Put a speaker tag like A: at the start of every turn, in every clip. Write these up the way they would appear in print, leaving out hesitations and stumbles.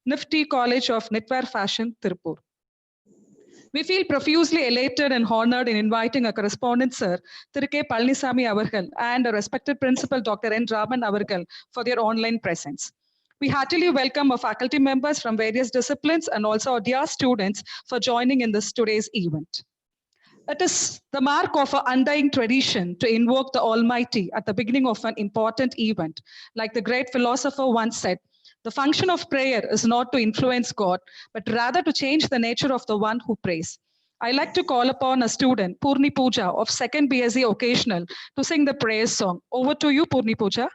A: Nifty College of Knitwear Fashion, Tirupur. We feel profusely elated and honored in inviting a correspondent, Sir, K. Palnisamy Avargal, and a respected Principal, Dr. N. Raman Avargal, for their online presence. We heartily welcome our faculty members from various disciplines and also our dear students for joining in this today's event. It is the mark of an undying tradition to invoke the Almighty at the beginning of an important event. Like the great philosopher once said, the function of prayer is not to influence God, but rather to change the nature of the one who prays. I like to call upon a student, Purni Pooja of 2nd BSc Occasional, to sing the praise song. Over to you, Purni Pooja.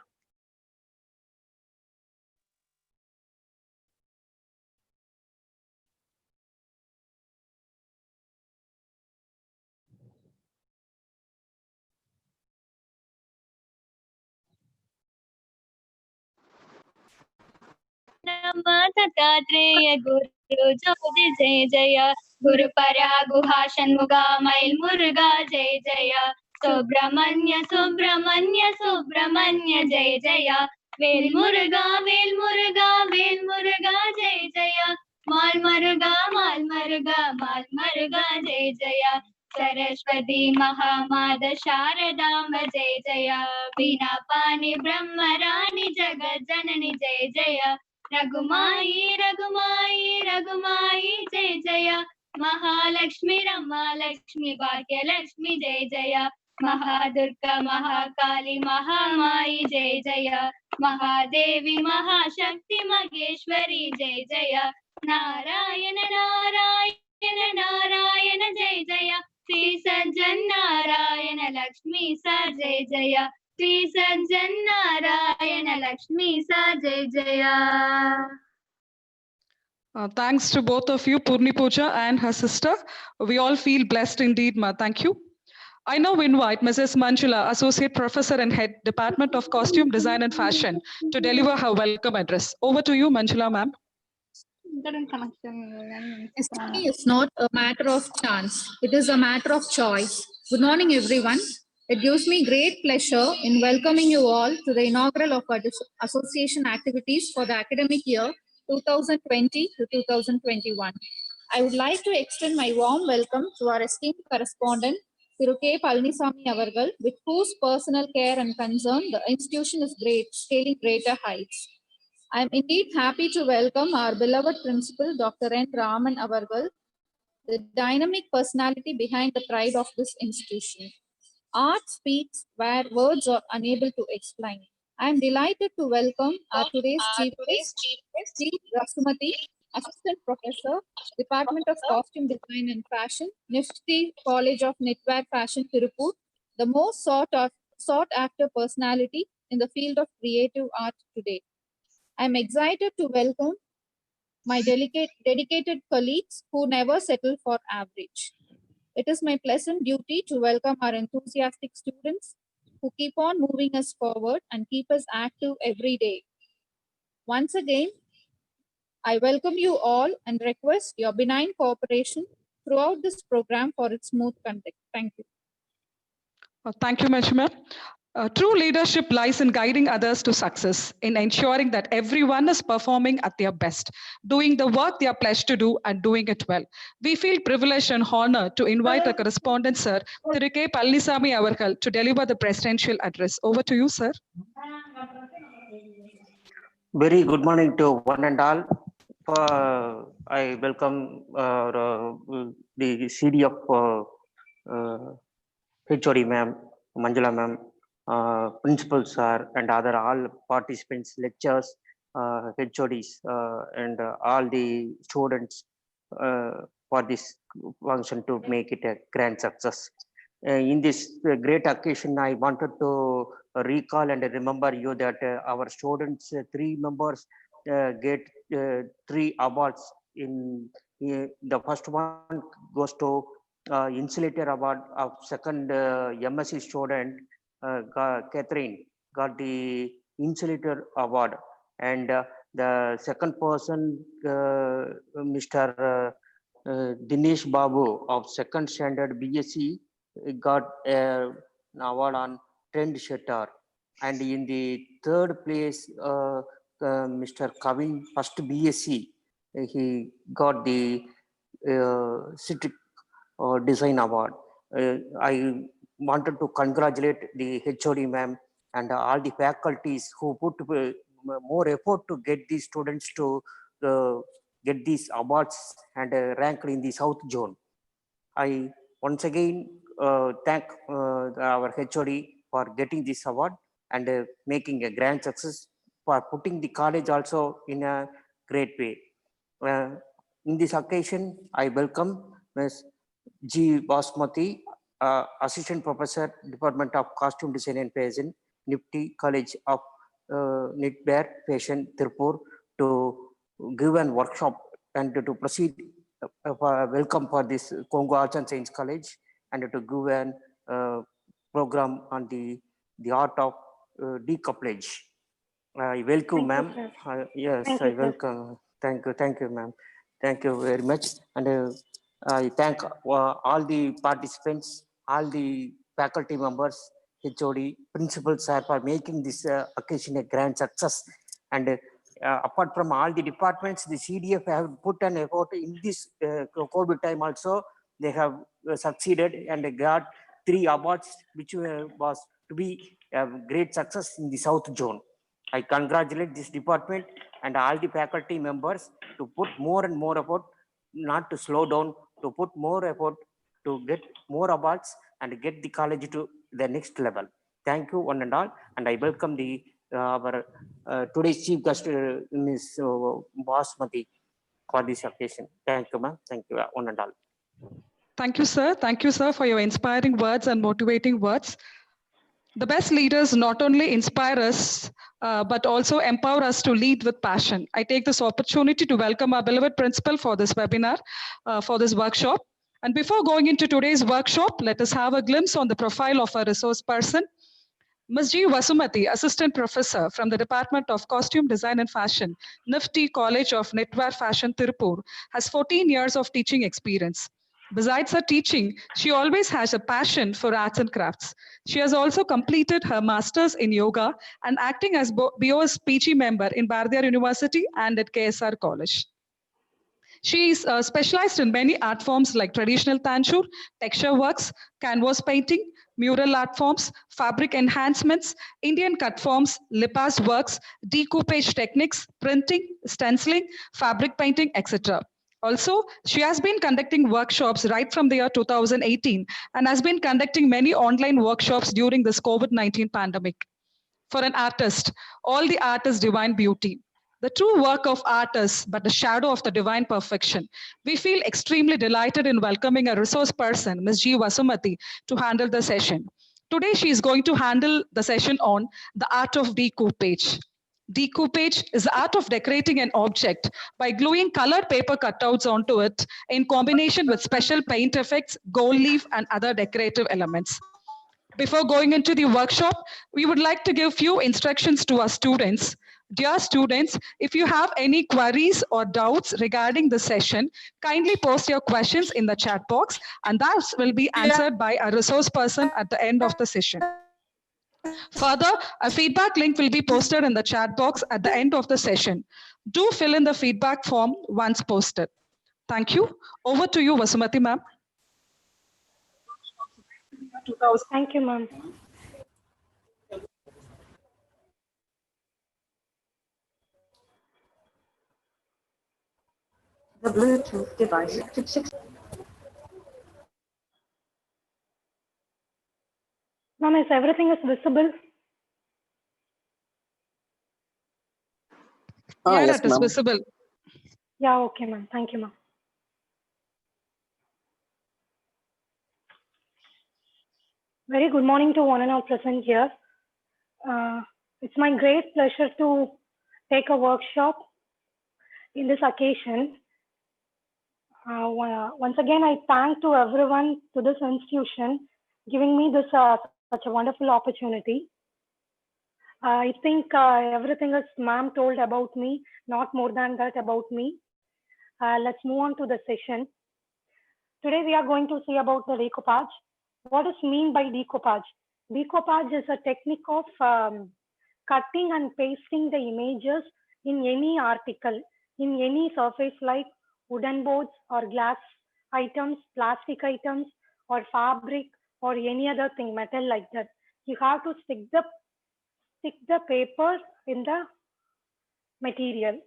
B: Dattatreya गुरु ज्योति जय जय गुरु परा गुहा षण्मुगा मैल मुरुगा जय जय सुब्रह्मण्य सुब्रह्मण्य सुब्रह्मण्य जय जय well Muruga well Muruga well Muruga जय जय माल मरुगा जय जय सरस्वती महामाद शारदाम्ब जय जय वीणा पाणि ब्रह्मराणि जगत जननी जय जय रघुमाई रघुमाई रघुमाई जय जय महालक्ष्मी रमालक्ष्मी भाग्यलक्ष्मी जय जय महादुर्गा महाकाली महामाई जय जय महादेवी महाशक्ति महेश्वरी जय जय नारायण नारायण नारायण जय जय श्री सज्जन नारायण लक्ष्मी सा जय जय श्री सज्जन नारायण लक्ष्मी सा जय जय.
A: Thanks to both of you, Purni Pooja and her sister. We all feel blessed indeed, Ma. Thank you. I now invite Mrs. Manjula, Associate Professor and Head, Department of Costume Design and Fashion, to deliver her welcome address. Over to you, Manjula, ma'am.
C: Destiny is not a matter of chance. It is a matter of choice. Good morning, everyone. It gives me great pleasure in welcoming you all to the inaugural of our association activities for the academic year 2020 to 2021. I would like to extend my warm welcome to our esteemed correspondent, K. Palnisamy Avargal, with whose personal care and concern the institution is scaling greater heights. I am indeed happy to welcome our beloved principal, Dr. N. Raman Avargal, the dynamic personality behind the pride of this institution. Art speaks where words are unable to explain. I am delighted to welcome our today's chief guest, Sri Rasumati, Assistant Professor, Department of Costume Design and Fashion, Nifty College of Knitwear Fashion, Tirupur, the most sought after personality in the field of creative art today. I am excited to welcome my dedicated colleagues who never settle for average. It is my pleasant duty to welcome our enthusiastic students who keep on moving us forward and keep us active every day. Once again, I welcome you all and request your benign cooperation throughout this program for its smooth conduct. Thank you.
A: Thank you, Manjula. True leadership lies in guiding others to success, in ensuring that everyone is performing at their best, doing the work they are pledged to do and doing it well. We feel privileged and honored to invite our correspondent, Sir, K. Palnisamy Avargal, to deliver the presidential address. Over to you, sir.
D: Very good morning to one and all. I welcome the CD of HOD ma'am, Manjula ma'am, principal sir, and other all participants, lectures, HODs, and all the students for this function to make it a grand success. In this great occasion, I wanted to recall and remember you that our students, 3 members, get 3 awards. In the first one goes to Insulator Award of second MSc student, Catherine, got the Insulator Award, and the second person, Mr. Dinesh Babu of second standard BSc, got an award on trend shutter, and in the third place, Mr. Kavin, first BSc, he got the Citric Design Award. I wanted to congratulate the HOD ma'am and all the faculties who put more effort to get these students to get these awards and ranked in the South Zone. I once again thank our HOD for getting this award and making a grand success, for putting the college also in a great way. In this occasion, I welcome Ms. G. Basmati, Assistant Professor, Department of Costume Design and Fashion, Nifty College of Knitwear Fashion, Tirupur, to give an workshop and to proceed welcome for this Congo Arts and Science College, and to give an program on the art of decoupage. I welcome, ma'am. Yes, I welcome. Thank you, ma'am. Thank you very much. And I thank all the participants, all the faculty members, HOD, principals for making this occasion a grand success. And apart from all the departments, the CDF have put an effort in this COVID time also. They have succeeded and got 3 awards, which was to be a great success in the South Zone. I congratulate this department and all the faculty members to put more and more effort, not to slow down, to put more effort to get more awards and get the college to the next level. Thank you, one and all. And I welcome the our today's chief guest, Ms. Basmati, for this occasion. Thank you, ma'am. Thank you, one and all.
A: Thank you, sir. Thank you, sir, for your inspiring words and motivating words. The best leaders not only inspire us, but also empower us to lead with passion. I take this opportunity to welcome our beloved principal for this webinar, for this workshop. And before going into today's workshop, let us have a glimpse on the profile of our resource person. Ms. G. Vasumati, Assistant Professor from the Department of Costume Design and Fashion, Nifty College of Knitwear Fashion, Tirupur, has 14 years of teaching experience. Besides her teaching, she always has a passion for arts and crafts. She has also completed her master's in yoga and acting as BOS PG member in Bardiyar University and at KSR College. She is specialized in many art forms like traditional tanchur, texture works, canvas painting, mural art forms, fabric enhancements, Indian cut forms, lipas works, decoupage techniques, printing, stenciling, fabric painting, etc. Also, she has been conducting workshops right from the year 2018 and has been conducting many online workshops during this COVID-19 pandemic. For an artist, all the art is divine beauty. The true work of art is but a shadow of the divine perfection. We feel extremely delighted in welcoming a resource person, Ms. G. Vasumati, to handle the session. Today, she is going to handle the session on the art of decoupage. Decoupage is the art of decorating an object by gluing colored paper cutouts onto it in combination with special paint effects, gold leaf, and other decorative elements. Before going into the workshop, we would like to give few instructions to our students. Dear students, if you have any queries or doubts regarding the session, kindly post your questions in the chat box and that will be answered by a resource person at the end of the session. Further, a feedback link will be posted in the chat box at the end of the session. Do fill in the feedback form once posted. Thank you. Over to you, Vasumati ma'am.
E: Thank you, ma'am. The Bluetooth device. Ma'am, is everything is visible?
A: Yeah,
F: yes,
A: that is visible.
E: Yeah, okay, ma'am. Thank you, ma'am. Very good morning to one and all present here. It's my great pleasure to take a workshop in this occasion. Once again, I thank to everyone to this institution giving me this such a wonderful opportunity. I think everything is ma'am told about me, not more than that about me. Let's move on to the session. Today we are going to see about the decoupage. What is mean by decoupage? Decoupage is a technique of cutting and pasting the images in any article, in any surface like wooden boards or glass items, plastic items, or fabric, or any other thing, metal like that. You have to stick the paper in the material.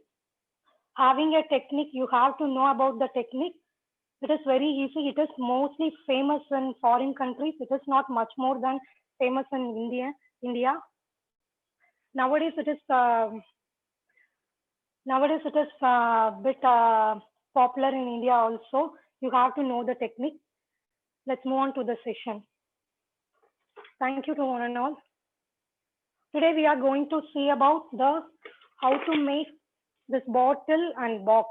E: Having a technique, you have to know about the technique. It is very easy. It is mostly famous in foreign countries. It is not much more than famous in India. Nowadays it is bit popular in India also. You have to know the technique. Let's move on to the session. Thank you to one and all. Today we are going to see about how to make this bottle and box.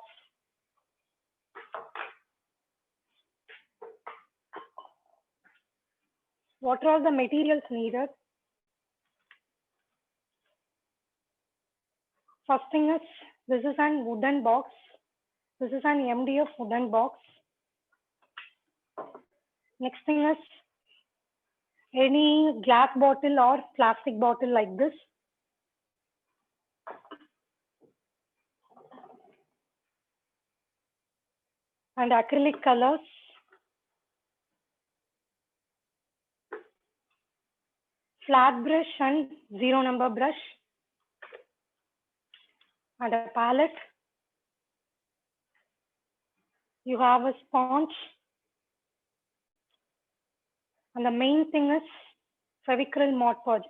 E: What are the materials needed? First thing is, this is an wooden box. This is an MDF wooden box. Next thing is any glass bottle or plastic bottle like this. And acrylic colors. Flat brush and 0 number brush. And a palette. You have a sponge. And the main thing is Fevicryl Mod Podge.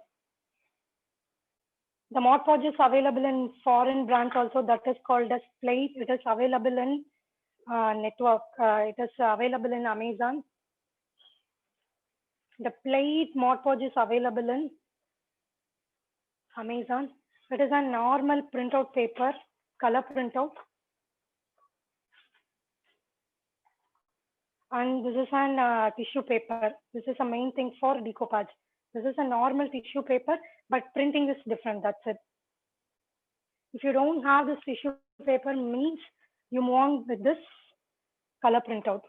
E: The Mod Podge is available in foreign brands also, that is called as Plate. It is available in network. It is available in Amazon. The Plate Mod Podge is available in Amazon. It is a normal printout paper, color printout. And this is an tissue paper. This is a main thing for decoupage. This is a normal tissue paper, but printing is different. That's it. If you don't have this tissue paper, means you move on with this color printout.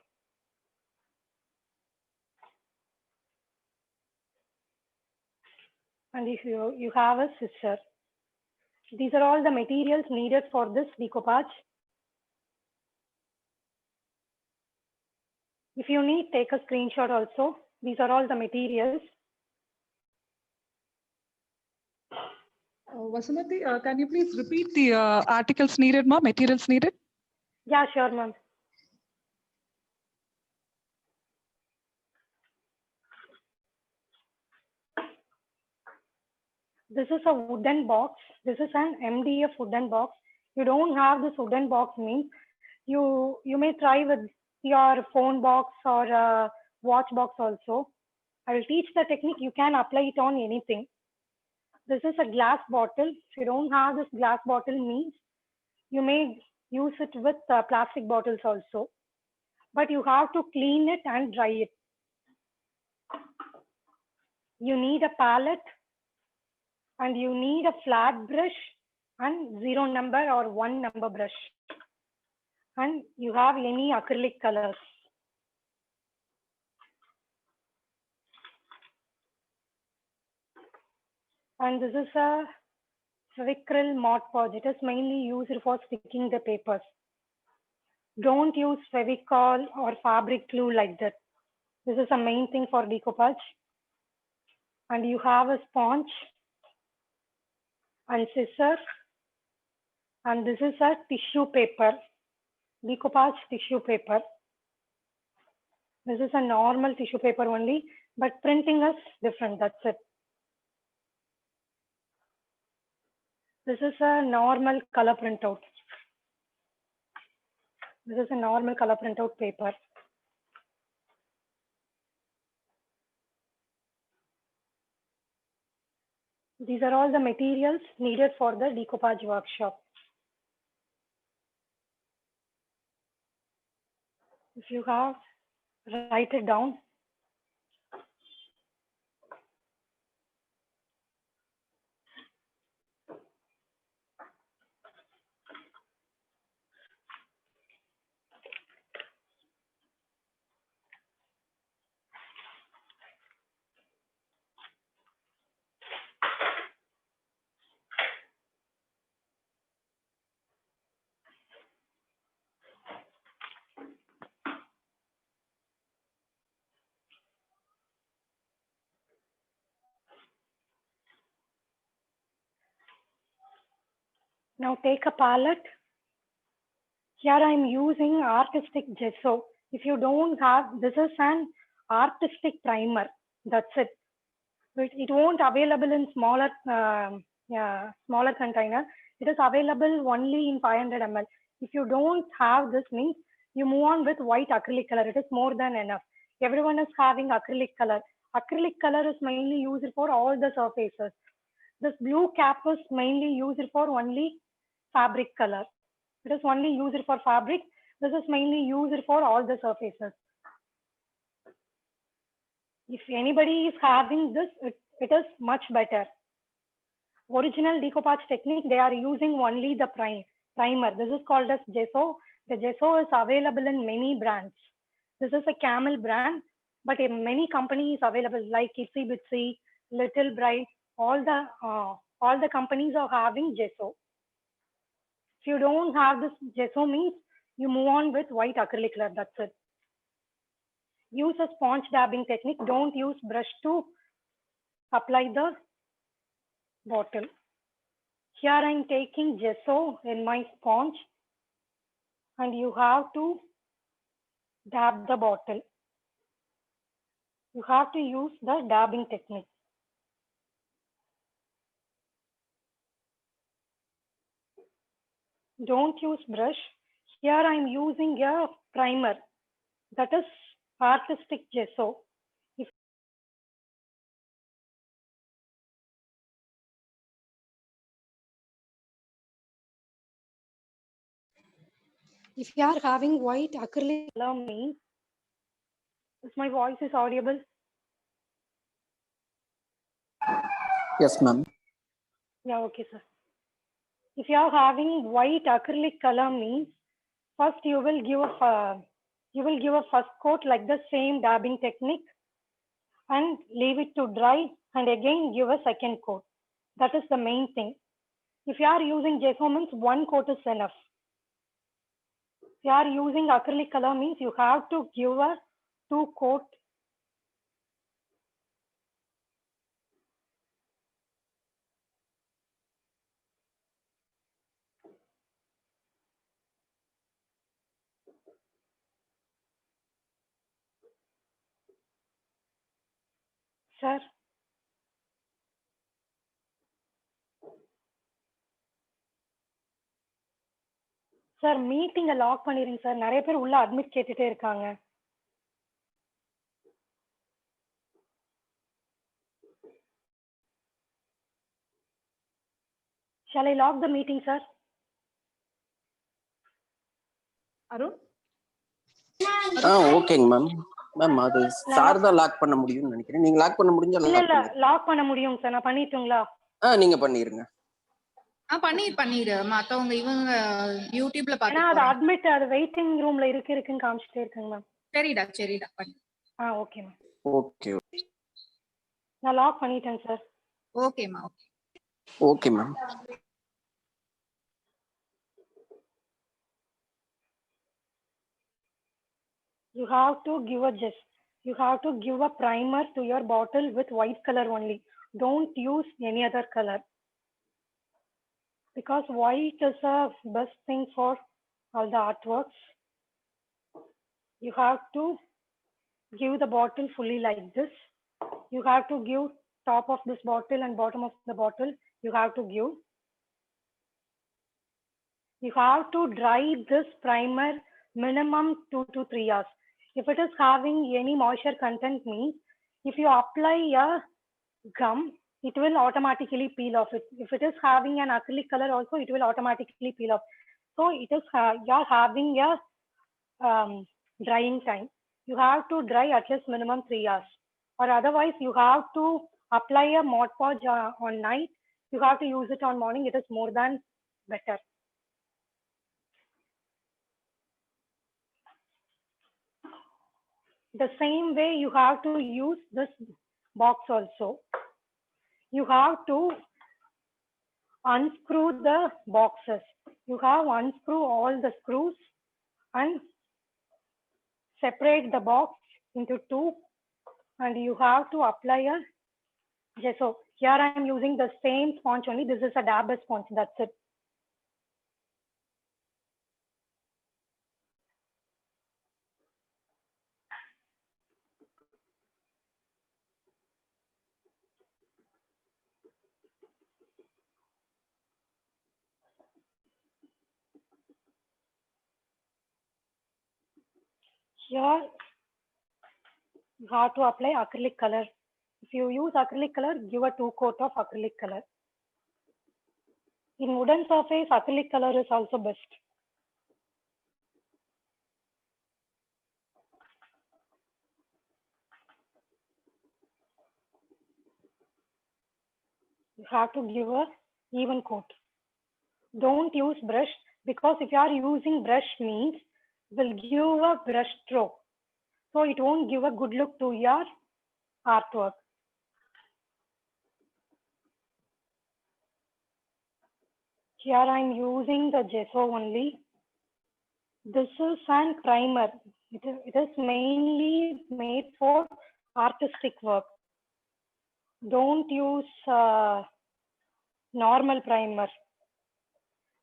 E: And if you have a scissor. These are all the materials needed for this decoupage. If you need, take a screenshot also. These are all the materials.
A: Vasunati, can you please repeat the articles needed, ma'am, materials needed?
E: Yeah, sure, ma'am. This is a wooden box. This is an MDF wooden box. You don't have this wooden box means you may try with your phone box or watch box also. I will teach the technique. You can apply it on anything. This is a glass bottle. If you don't have this glass bottle means you may use it with plastic bottles also. But you have to clean it and dry it. You need a palette and you need a flat brush and 0 number or 1 number brush. And you have any acrylic colors. And this is a Fevicryl Mod Podge. It is mainly used for sticking the papers. Don't use Fevicol or fabric glue like that. This is a main thing for decoupage. And you have a sponge and scissors. And this is a tissue paper, decoupage tissue paper. This is a normal tissue paper only, but printing is different. That's it. This is a normal color printout. This is a normal color printout paper. These are all the materials needed for the decoupage workshop. If you have, write it down. Now take a palette. Here I'm using artistic gesso. If you don't have, this is an artistic primer. That's it. It won't available in smaller smaller container. It is available only in 500 ml. If you don't have this, means you move on with white acrylic color. It is more than enough. Everyone is having acrylic color. Acrylic color is mainly used for all the surfaces. This blue cap is mainly used for only fabric color. It is only used for fabric. This is mainly used for all the surfaces. If anybody is having this, it is much better. Original decoupage technique, they are using only the primer. This is called as gesso. The gesso is available in many brands. This is a Camel brand, but in many companies available like Itsy Bitsy, Little Bright. All the companies are having gesso. If you don't have this gesso, means you move on with white acrylic color. That's it. Use a sponge dabbing technique. Don't use brush to apply the bottle. Here I'm taking gesso in my sponge, and you have to dab the bottle. You have to use the dabbing technique. Don't use brush. Here I'm using a primer, that is artistic gesso. If you are having white acrylic color, means, if my voice is audible?
F: Yes, ma'am.
E: Yeah, okay, sir. If you are having white acrylic color, means first you will give a first coat like the same dabbing technique and leave it to dry, and again give a second coat. That is the main thing. If you are using gesso, means one coat is enough. If you are using acrylic color, means you have to give a 2 coat. Sir, sir மீட்டிங்கை lock பண்ணிடுங்க sir. நிறைய பேர் உள்ள admit கேட்டுட்டே இருக்காங்க. Shall I lock the meeting, sir?
A: Arun?
F: ஓகேங்க ma'am. Ma'am அது sir தான் லாக் பண்ண முடியும்னு நினைக்கிறேன். நீங்க லாக் பண்ண முடிஞ்சா
E: இல்ல லாக் பண்ண முடியும் சார். நான் பண்ணிட்டுங்களா?
F: நீங்க பண்ணிருங்க.
C: பண்ணிரு. மத்தவங்க இவங்க யூடியூப்ல
E: பாத்து அது அட்மிட் அது வெயிட்டிங் ரூம்ல இருக்குன்னு காமிச்சிட்டே இருக்குங்க மேம்.
C: சரிடா பண்ணு.
E: Okay ma'am.
F: ஓகே.
E: நான் லாக் பண்ணிட்டேன் சார்.
C: ஓகேமா.
F: Okay ma'am.
E: You have to give a primer to your bottle with white color only. Don't use any other color, because white is the best thing for all the artworks. You have to give the bottle fully like this. You have to give top of this bottle and bottom of the bottle. You have to give. You have to dry this primer minimum 2 to 3 hours. If it is having any moisture content, means if you apply a gum, it will automatically peel off. If it is having an acrylic color also, it will automatically peel off. So it is you are having a drying time. You have to dry at least minimum 3 hours, or otherwise you have to apply a Mod Podge on night. You have to use it on morning. It is more than better. The same way you have to use this box also. You have to unscrew the boxes. You have to unscrew all the screws and separate the box into 2, and you have to apply a gesso. Here I am using the same sponge only. This is a dabber sponge. That's it. Here you have to apply acrylic color. If you use acrylic color, give a 2 coat of acrylic color. In wooden surface, acrylic color is also best. You have to give a even coat. Don't use brush, because if you are using brush means will give a brush stroke. So it won't give a good look to your artwork. Here I'm using the gesso only. This is an primer. It is mainly made for artistic work. Don't use normal primer.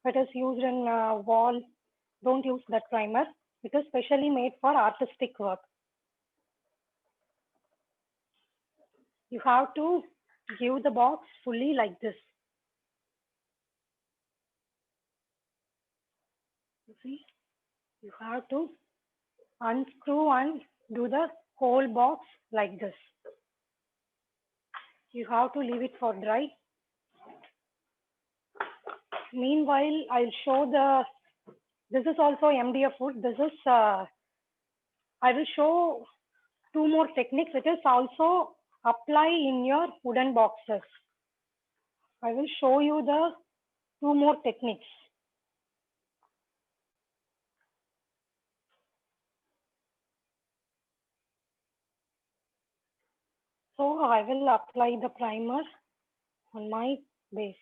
E: It is used in wall. Don't use that primer. It is specially made for artistic work. You have to give the box fully like this. You see, you have to unscrew and do the whole box like this. You have to leave it for dry. Meanwhile, I'll show this is also MDF wood. This is, I will show 2 more techniques. It is also apply in your wooden boxes. I will show you the 2 more techniques. So I will apply the primer on my base.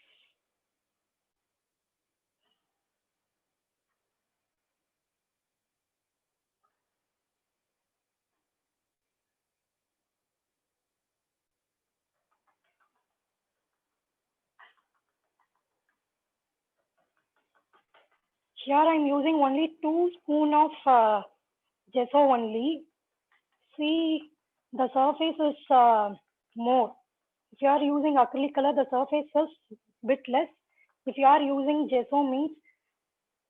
E: Here I'm using only 2 spoons of gesso only. See, the surface is more. If you are using acrylic color, the surface is bit less. If you are using gesso means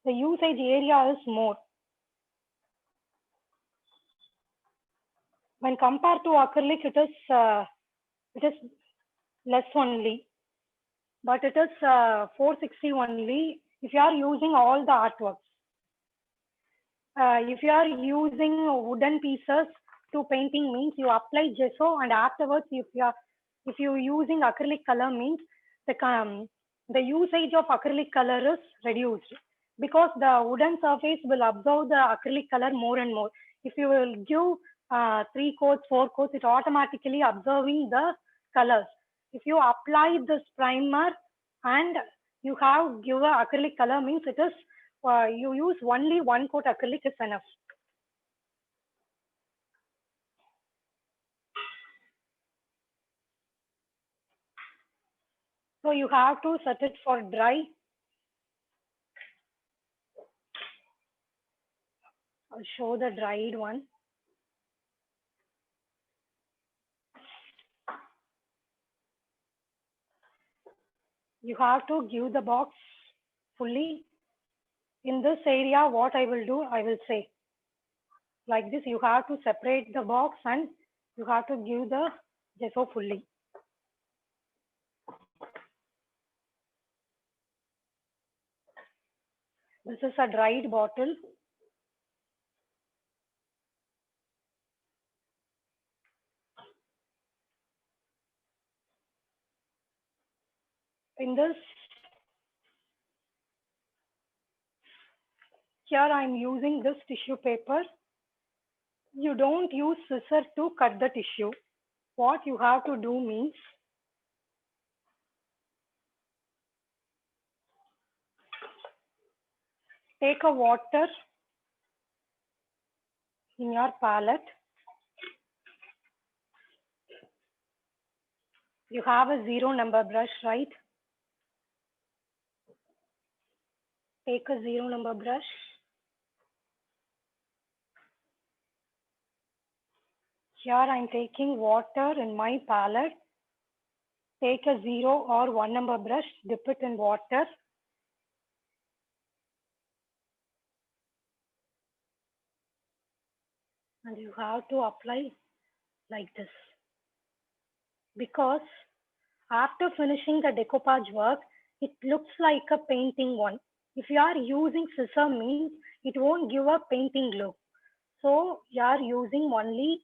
E: the usage area is more. When compared to acrylic, it is less only, but it is 460 only if you are using all the artworks. If you are using wooden pieces to painting means you apply gesso, and afterwards if you are using acrylic color means the usage of acrylic color is reduced, because the wooden surface will absorb the acrylic color more and more. If you will give 3 coats, 4 coats, it automatically absorbing the colors. If you apply this primer and you have give a acrylic color means it is you use only 1 coat acrylic is enough. So you have to set it for dry. I'll show the dried one. You have to give the box fully. In this area, what I will do, I will say like this. You have to separate the box and you have to give the gesso fully. This is a dried bottle. In this, here I'm using this tissue paper. You don't use scissors to cut the tissue. What you have to do means take a water in your palette. You have a 0 number brush, right? Take a 0 number brush. Here I'm taking water in my palette. Take a 0 or 1 number brush, dip it in water. and you have to apply like this. Because after finishing the decoupage work, it looks like a painting one. If you are using scissor means it won't give a painting look. So you are using only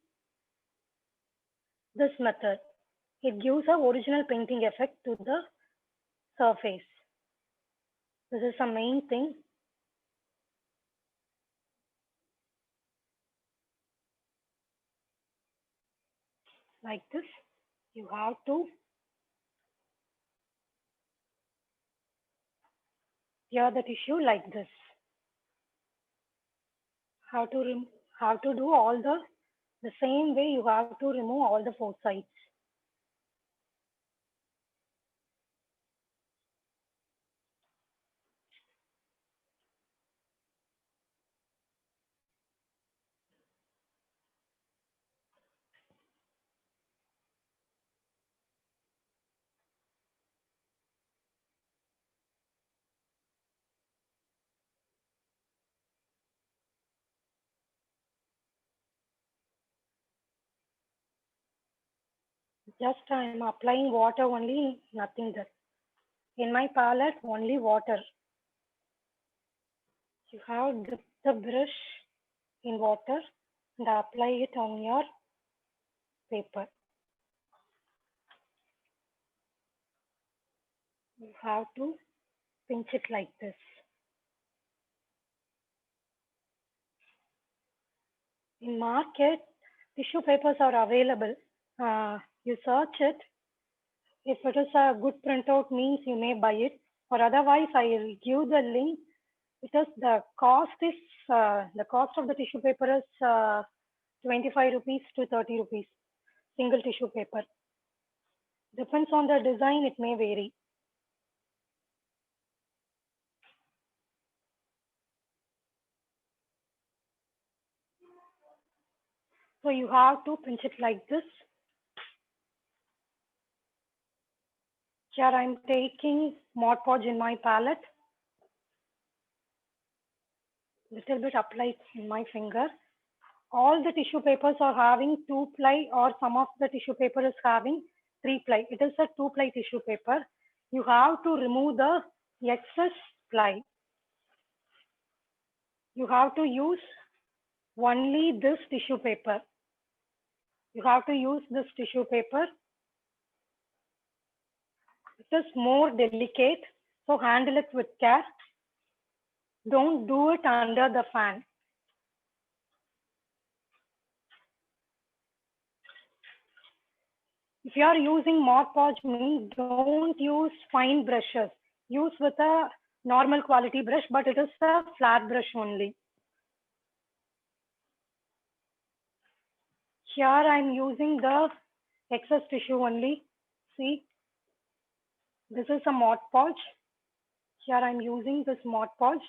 E: this method. It gives a original painting effect to the surface. This is the main thing. Like this, you have to tear the tissue like this. How to do all the same way you have to remove all the four sides. Just I am applying water only, nothing there. In my palette, only water. You have to dip the brush in water and apply it on your paper. You have to pinch it like this. In market, tissue papers are available. You search it. If it is a good printout means you may buy it, or otherwise I will give the link. Because the cost of the tissue paper is 25 rupees to 30 rupees, single tissue paper. Depends on the design, it may vary. So you have to pinch it like this. Here I'm taking Mod Podge in my palette. Little bit applied in my finger. All the tissue papers are having 2-ply, or some of the tissue paper is having 3-ply. It is a 2-ply tissue paper. You have to remove the excess ply. You have to use only this tissue paper. You have to use this tissue paper. It is more delicate, so handle it with care. Don't do it under the fan. If you are using Mod Podge, means don't use fine brushes. Use with a normal quality brush, but it is a flat brush only. Here I'm using the excess tissue only. See, this is a Mod Podge. Here I'm using this Mod Podge.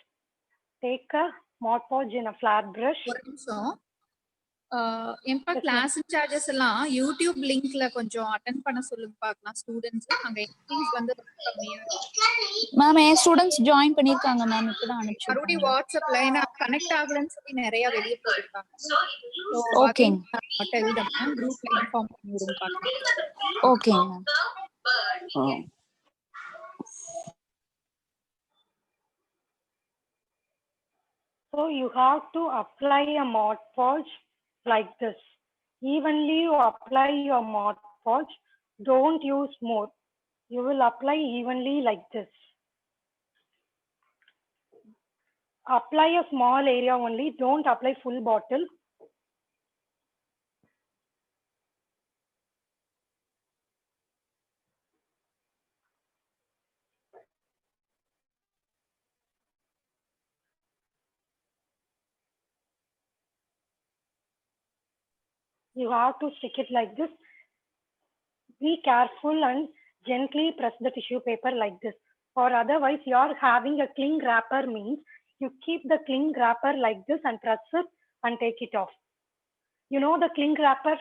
E: Take a Mod Podge in a flat brush.
C: ஒரு நிமிஷம் எம்பா
E: Yes, ma'am.
C: Class charges எல்லாம் YouTube லிங்க்ல கொஞ்சம் attend பண்ண சொல்லுங்க பார்க்கலாம் students அங்க entries வந்து ரொம்ப கம்மியா இருக்கு
G: மேம் என் ஸ்டூடெண்ட்ஸ் ஜாயின் பண்ணிருக்காங்க மேம் இப்பதான் அனுப்பிச்சு
C: மறுபடியும் வாட்ஸ்அப்ல ஏன்னா கனெக்ட் ஆகலன்னு சொல்லி நிறைய வெளியே போயிருக்காங்க
G: ஓகேங்க
C: டெல் தம் குரூப்ல இன்ஃபார்ம் பண்ணி விடுங்க பார்க்கலாம்
G: ஓகேங்க ma'am
E: So you have to apply a Mod Podge like this. Evenly you apply your Mod Podge. Don't use more. You will apply evenly like this. Apply a small area only. Don't apply full bottle. You have to stick it like this. Be careful and gently press the tissue paper like this. Or otherwise you are having a cling wrapper means you keep the cling wrapper like this and press it and take it off. You know the cling wrapper,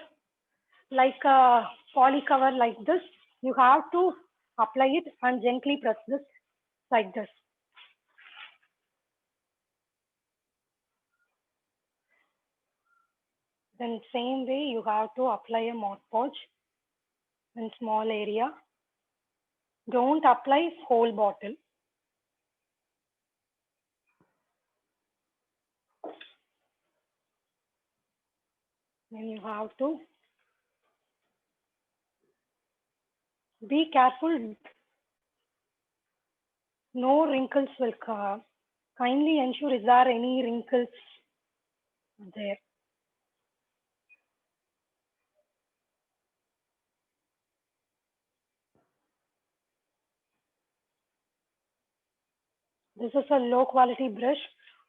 E: like a poly cover like this. You have to apply it and gently press this like this. Then same way you have to apply a Mod Podge in small area. Don't apply whole bottle. Then you have to be careful. No wrinkles will come. Kindly ensure is there any wrinkles there. This is a low quality brush.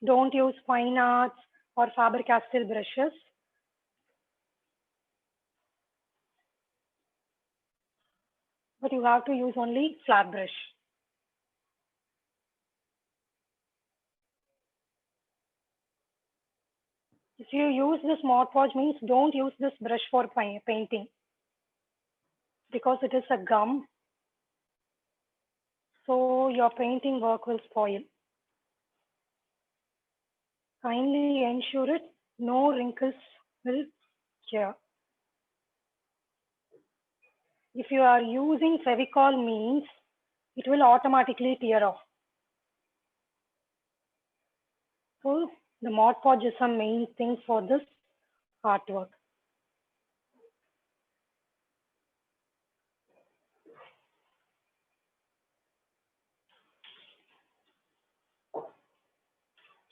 E: Don't use fine arts or Faber-Castell brushes. But you have to use only flat brush. If you use this Mod Podge means don't use this brush for painting because it is a gum. So your painting work will spoil. Kindly ensure it no wrinkles will here. If you are using Fevicol means it will automatically tear off. So the Mod Podge is a main thing for this artwork.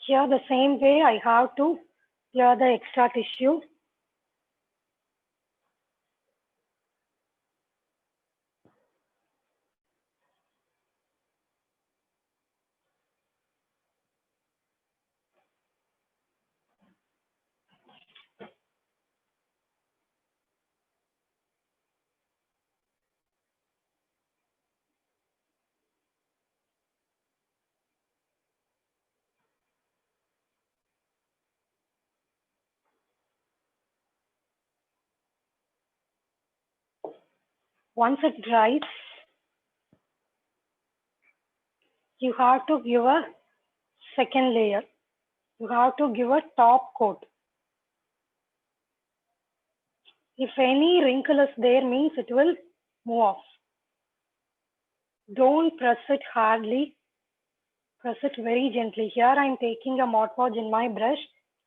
E: Here the same way I have to clear the extra tissue. Once it dries, you have to give a second layer. You have to give a top coat. If any wrinkle is there means it will move off. Don't press it hardly. Press it very gently. Here I am taking a Mod Podge in my brush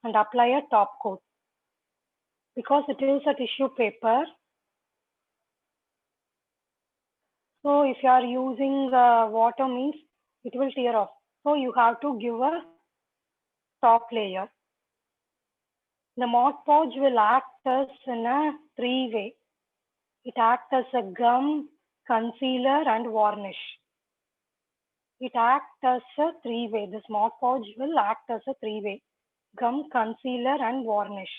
E: and apply a top coat. Because it is a tissue paper. So if you are using water means it will tear off. So you have to give a top layer. The Mod Podge will act as in a three-way. It acts as a gum, concealer and varnish. It acts as a three-way. This Mod Podge will act as a three-way. Gum, concealer and varnish.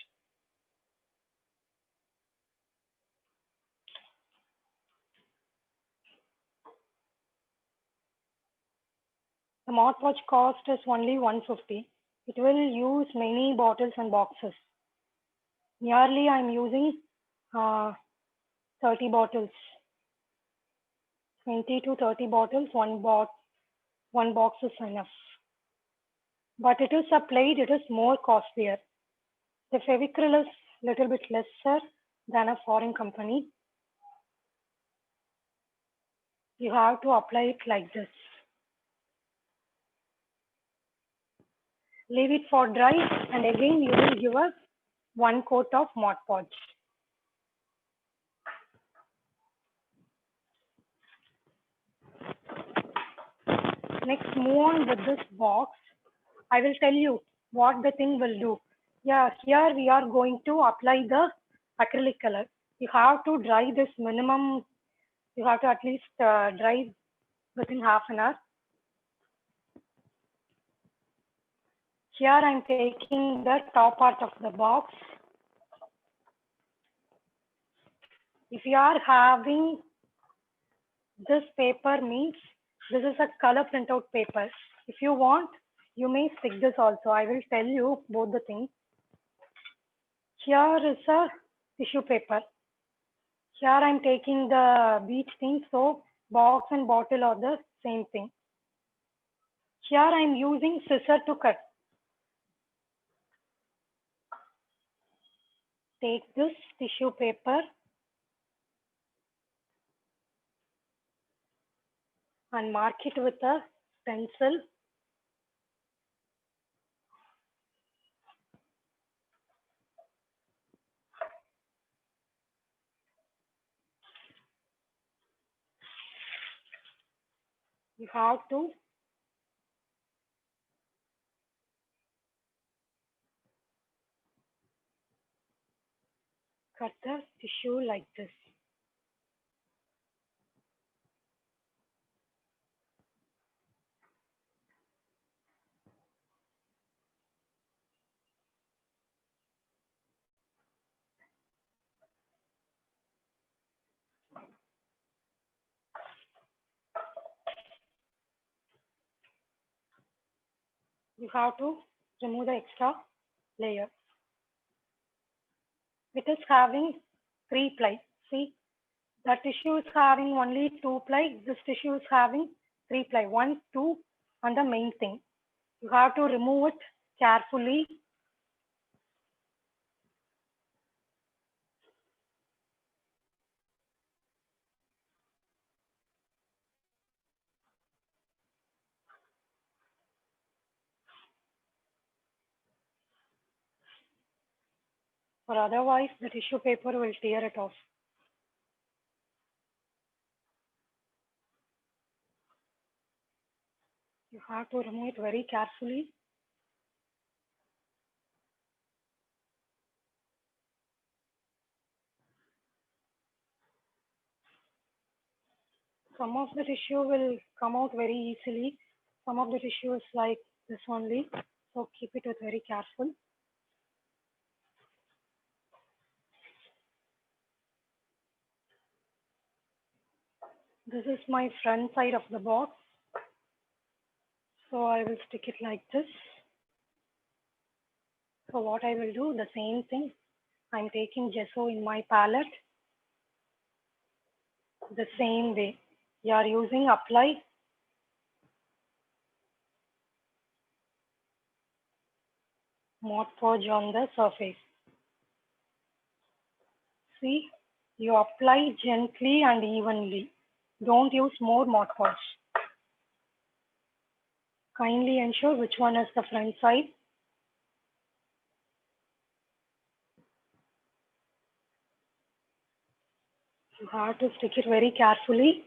E: The Mod Podge cost is only 150. It will use many bottles and boxes. Nearly I am using 30 bottles. 20 to 30 bottles, one box is enough. But it is applied, it is more costlier. The Fevicryl is little bit lesser than a foreign company. You have to apply it like this. Leave it for dry and again you will give us one coat of Mod Podge. Next, move on with this box. I will tell you what the thing will do. Yeah, here we are going to apply the acrylic color. You have to dry this minimum. You have to at least dry within half an hour. Here I am taking the top part of the box. If you are having this paper means this is a color printout paper. If you want, you may stick this also. I will tell you both the things. Here is a tissue paper. Here I am taking the beach thing. So box and bottle are the same thing. Here I am using scissor to cut. take this tissue paper and mark it with a pencil. You have to cut the tissue like this. You have to remove the extra layer. It is having 3 ply. See, the tissue is having only 2 ply. This tissue is having 3 ply. 1, 2, and the main thing. You have to remove it carefully. Or otherwise, the tissue paper will tear it off. You have to remove it very carefully. Some of the tissue will come out very easily. Some of the tissue is like this only. So keep it with very careful. This is my front side of the box. So I will stick it like this. So what I will do, the same thing. I'm taking gesso in my palette. The same way. You are using apply. Mod Podge on the surface. See, you apply gently and evenly. Don't use more Mod Podge. Kindly ensure which one is the front side. You have to stick it very carefully.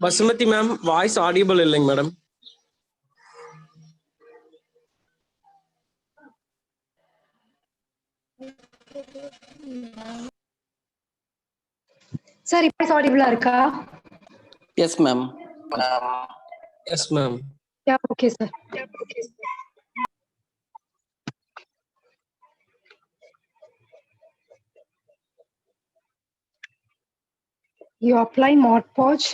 H: Basmati ma'am, voice audible இல்லைங்க madam.
E: Sir, இப்போ audible இருக்கா?
F: Yes, ma'am.
H: Yes, ma'am.
E: Yeah, okay, sir. You apply Mod Podge.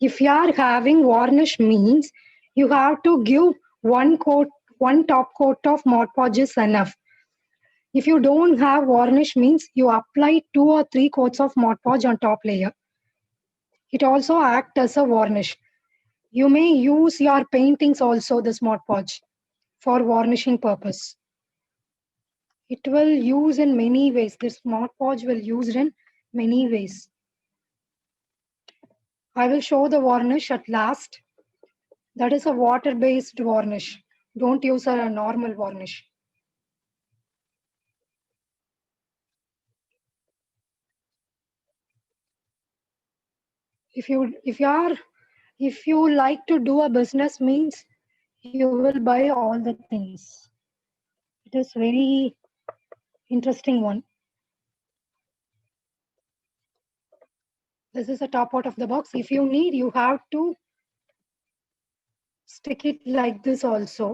E: If you are having varnish means you have to give one top coat of Mod Podge is enough. If you don't have varnish means you apply 2 or 3 coats of Mod Podge on top layer. It also acts as a varnish. You may use your paintings also this Mod Podge for varnishing purpose. It will use in many ways. This Mod Podge will used in many ways. I will show the varnish at last. That is a water-based varnish. Don't use a normal varnish. If you like to do a business means you will buy all the things. It is very interesting one. This is the top part of the box. If you need, you have to stick it like this also.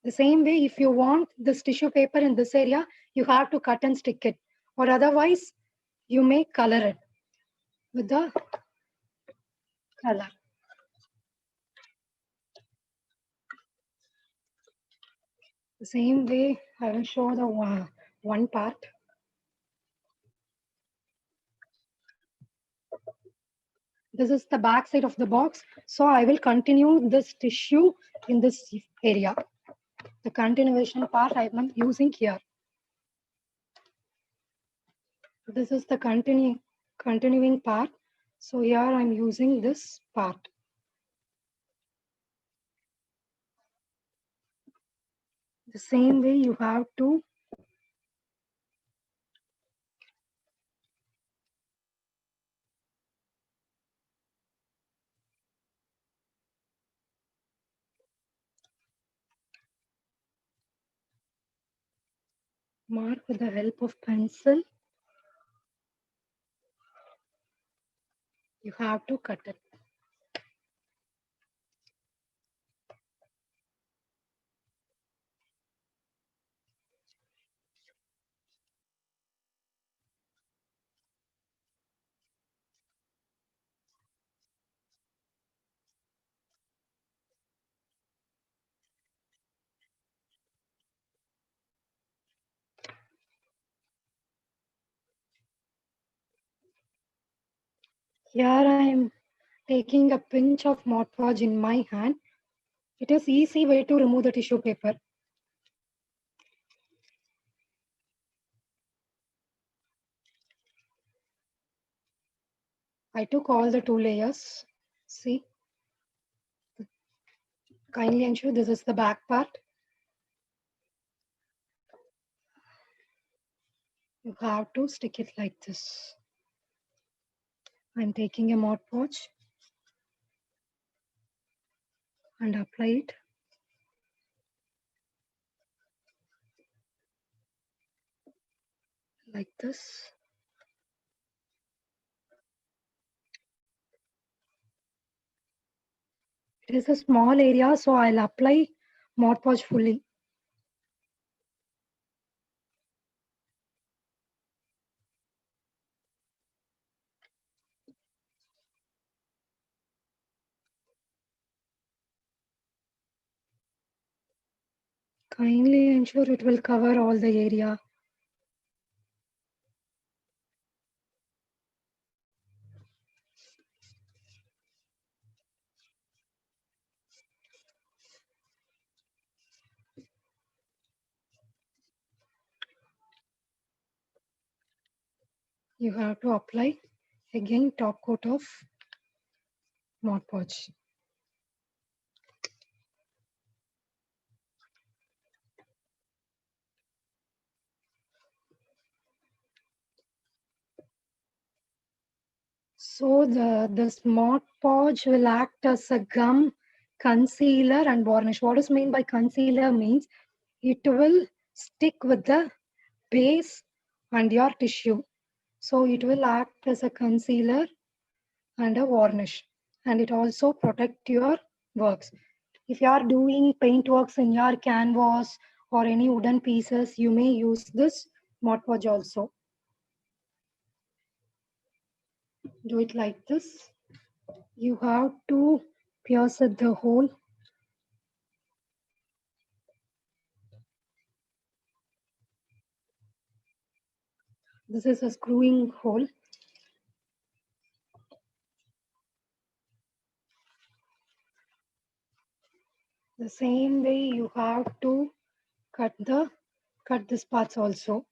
E: The same way, if you want this tissue paper in this area, you have to cut and stick it. Or otherwise, you may color it with the color. The same way, I will show the one part. This is the back side of the box. So I will continue this tissue in this area. The continuation part I am using here. This is the continuing part. So here I'm using this part. The same way you have to mark with the help of pencil. You have to cut it. Here I am taking a pinch of Mod Podge in my hand. It is easy way to remove the tissue paper. I took all the 2 layers. See, kindly ensure this is the back part. You have to stick it like this. I'm taking a Mod Podge and apply it. Like this. It is a small area, so I'll apply Mod Podge fully. Kindly ensure it will cover all the area. You have to apply again top coat of Mod Podge. So this Mod Podge will act as a gum, concealer and varnish. What is meant by concealer means it will stick with the base and your tissue. So it will act as a concealer and a varnish, and it also protect your works. If you are doing paint works in your canvas or any wooden pieces, you may use this Mod Podge also. Do it like this. You have to pierce at the hole. This is a screwing hole. The same way you have to cut this parts also.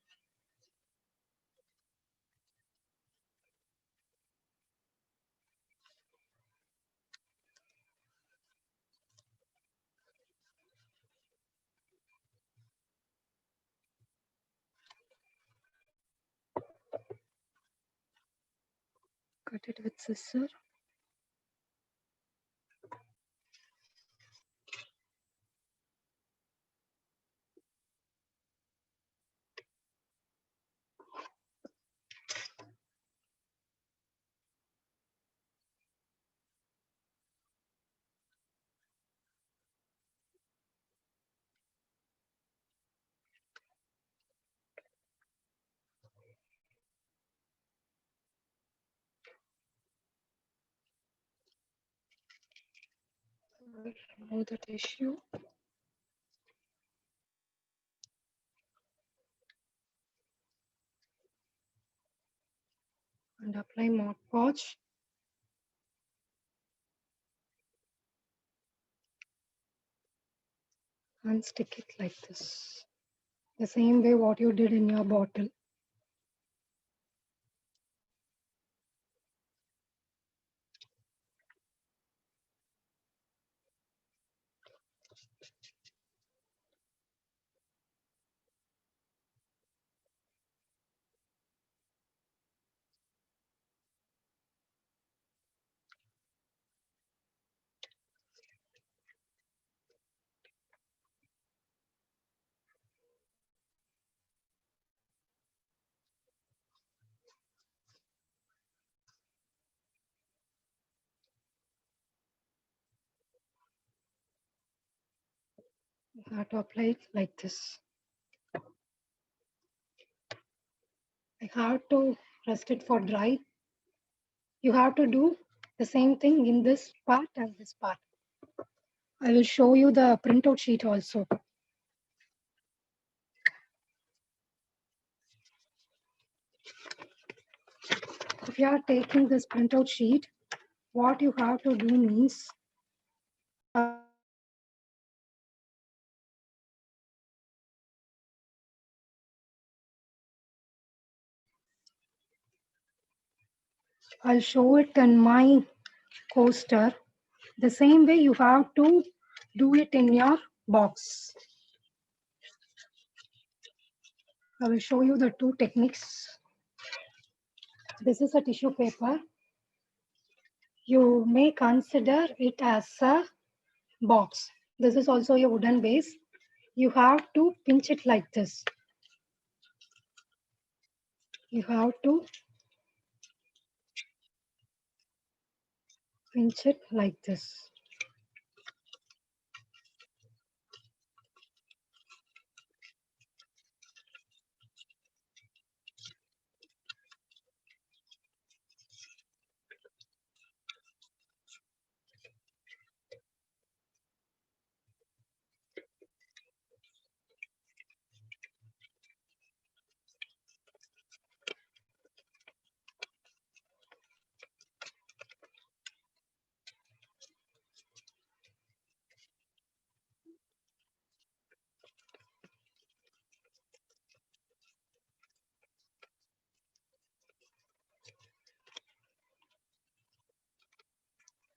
E: Cut it with scissor. Remove the tissue. And apply Mod Podge. And stick it like this. The same way what you did in your bottle. You have to apply it like this. I have to rest it for dry. You have to do the same thing in this part and this part. I will show you the printout sheet also. If you are taking this printout sheet, what you have to do means I'll show it in my coaster. The same way you have to do it in your box. I will show you the two techniques. This is a tissue paper. You may consider it as a box. This is also a wooden base. You have to pinch it like this. You have to pinch it like this.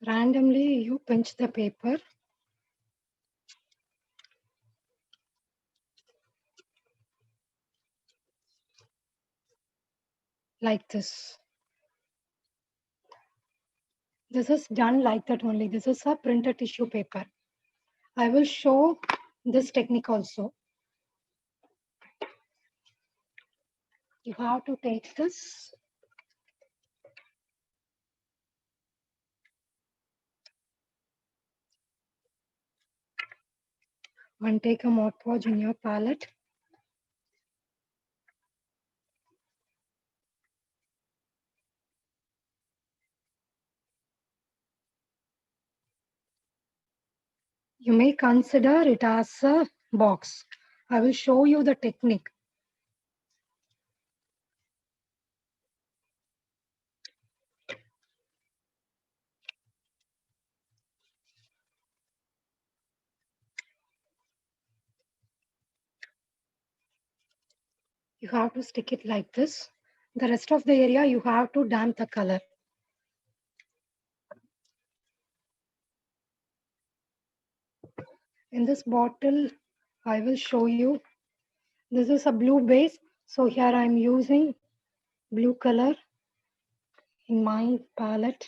E: Randomly, you pinch the paper. Like this. This is done like that only. This is a printed tissue paper. I will show this technique also. You have to take this and take a Mod Podge in your palette. You may consider it as a box. I will show you the technique. You have to stick it like this. The rest of the area, you have to damp the color. In this bottle, I will show you. This is a blue base. So here I'm using blue color in my palette.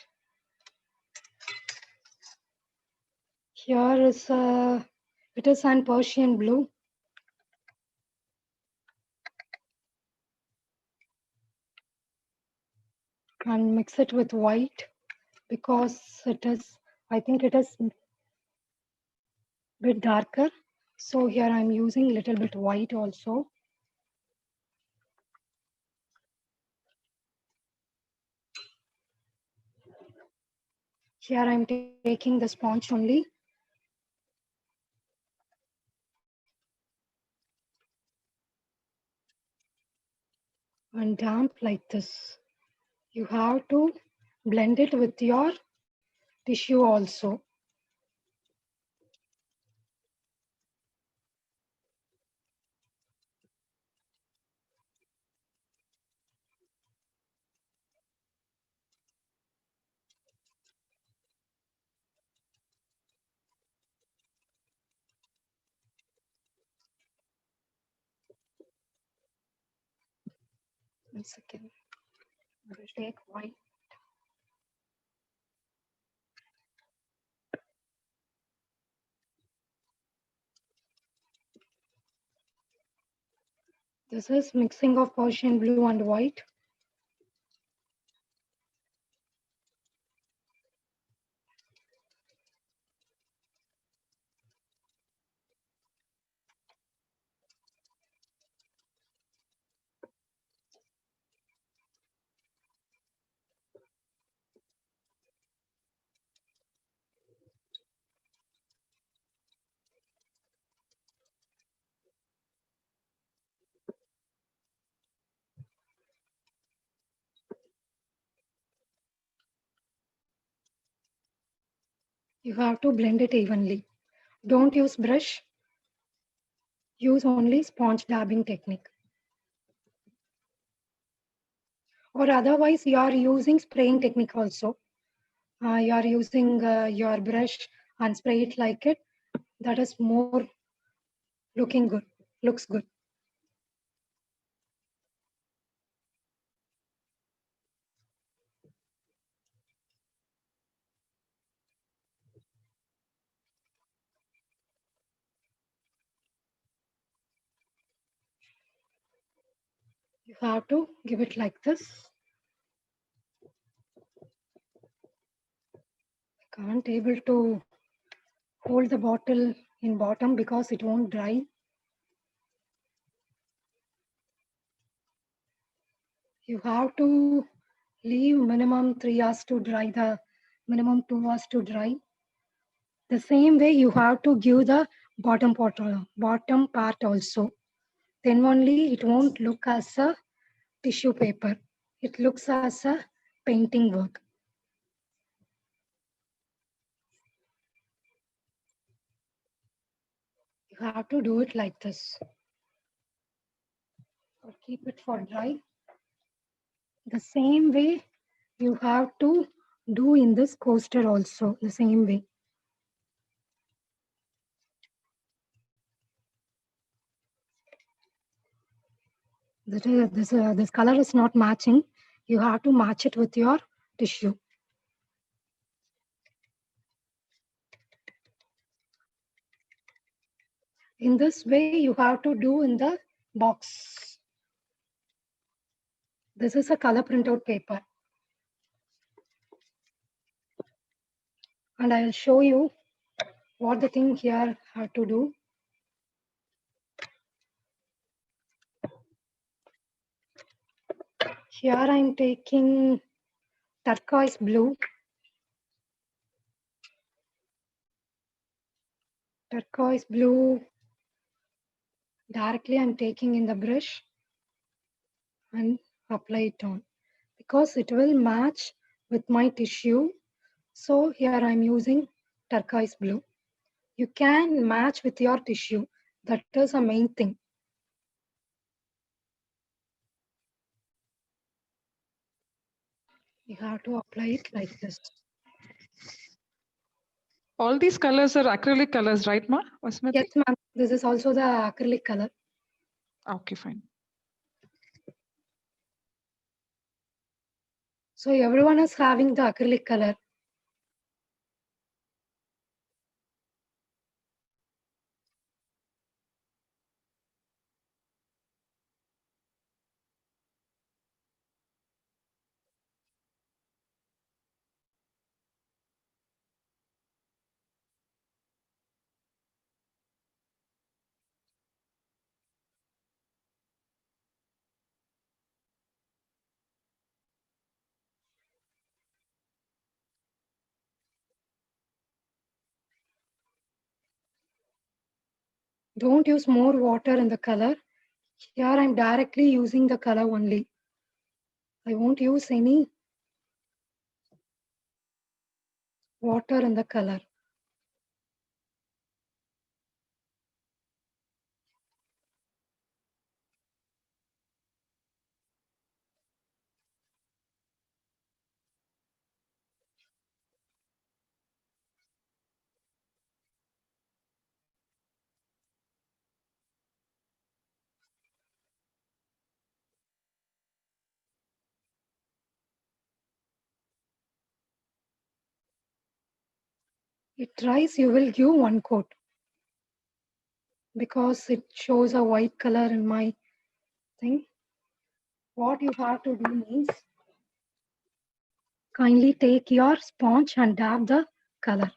E: Here is it is an Persian blue. And mix it with white because it is, I think it is a bit darker. So here I'm using a little bit white also. Here I'm taking the sponge only. And damp like this. You have to blend it with your tissue also. One second. I will take white. This is mixing of Persian blue and white. You have to blend it evenly. Don't use brush. Use only sponge dabbing technique. Or otherwise you are using spraying technique also. You are using your brush and spray it like it. That is more looking good, looks good. You have to give it like this. I can't able to hold the bottle in bottom because it won't dry. You have to leave minimum 3 hours to dry, the minimum 2 hours to dry. The same way you have to give the bottom part also. Then only it won't look as a tissue paper. It looks as a painting work. You have to do it like this. Or keep it for dry. The same way you have to do in this coaster also, the same way. This color is not matching. You have to match it with your tissue. In this way, you have to do in the box. This is a color printout paper. And I will show you what the thing here have to do. Here I'm taking turquoise blue. Turquoise blue. Directly I'm taking in the brush and apply it on because it will match with my tissue. So here I'm using turquoise blue. You can match with your tissue. That is the main thing. You have to apply it like this.
A: All these colors are acrylic colors, right, Ma? Vasmati?
E: Yes, ma'am. This is also the acrylic color.
A: Okay, fine.
E: So everyone is having the acrylic color. Don't use more water in the color. Here I'm directly using the color only. I won't use any water in the color. It dries, you will give one coat because it shows a white color in my thing. What you have to do is kindly take your sponge and dab the color.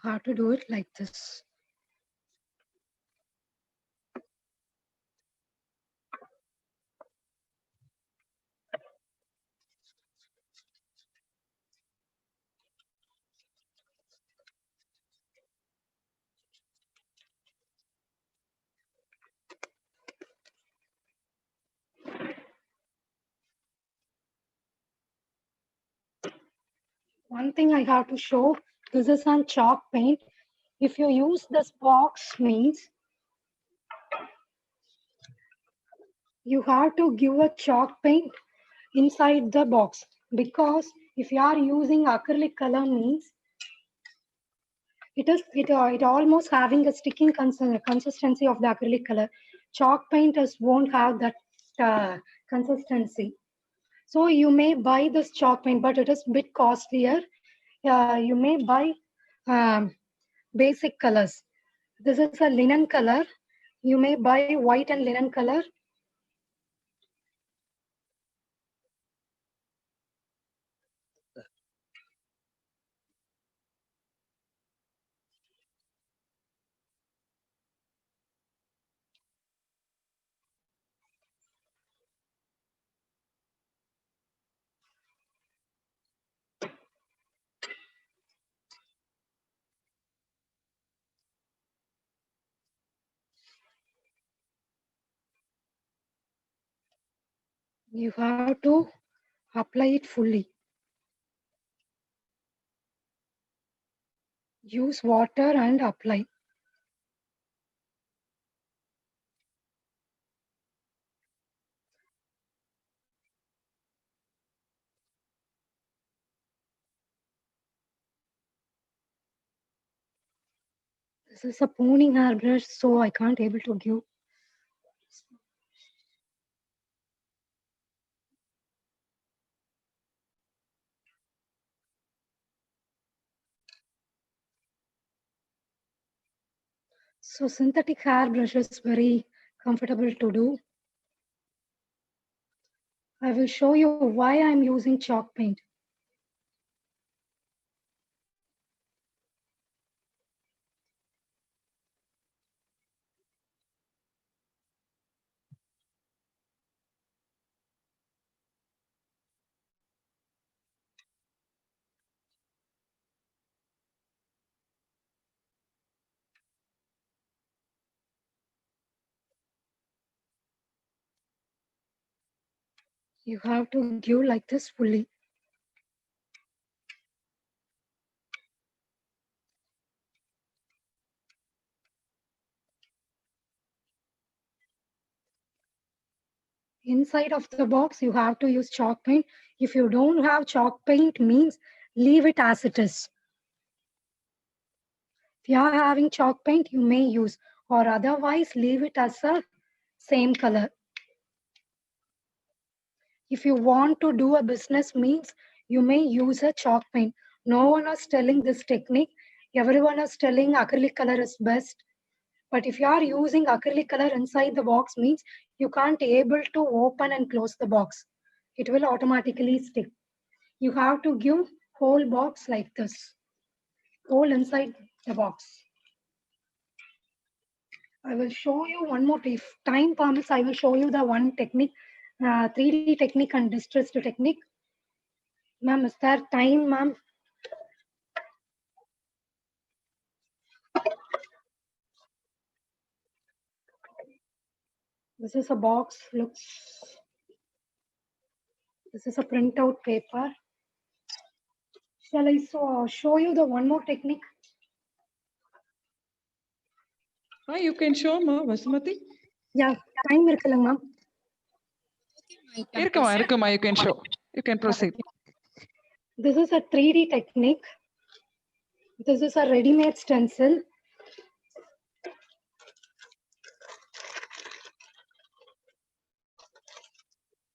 E: You have to do it like this. One thing I have to show, this is on chalk paint. If you use this box means you have to give a chalk paint inside the box because if you are using acrylic color means it almost having a sticking consistency of the acrylic color. Chalk paint won't have that consistency. So you may buy this chalk paint, but it is a bit costlier. You may buy basic colors. This is a linen color. You may buy white and linen color. You have to apply it fully. Use water and apply. This is a pony hairbrush, so I can't able to give. So synthetic hairbrush is very comfortable to do. I will show you why I'm using chalk paint. You have to give like this fully. Inside of the box, you have to use chalk paint. If you don't have chalk paint, means leave it as it is. If you are having chalk paint, you may use, or otherwise leave it as a same color. If you want to do a business, means you may use a chalk paint. No one is telling this technique. Everyone is telling acrylic color is best. But if you are using acrylic color inside the box, means you can't able to open and close the box. It will automatically stick. You have to give whole box like this, whole inside the box. I will show you one more. If time permits, I will show you the one technique, 3D technique and distressed technique. Ma'am, is there time, ma'am? This is a box, looks. This is a printout paper. Shall I show you the one more technique?
A: You can show, ma, Vasumati.
E: Yeah, time irukala, ma'am.
A: Irukuma, you can show. You can proceed.
E: This is a 3D technique. This is a ready-made stencil.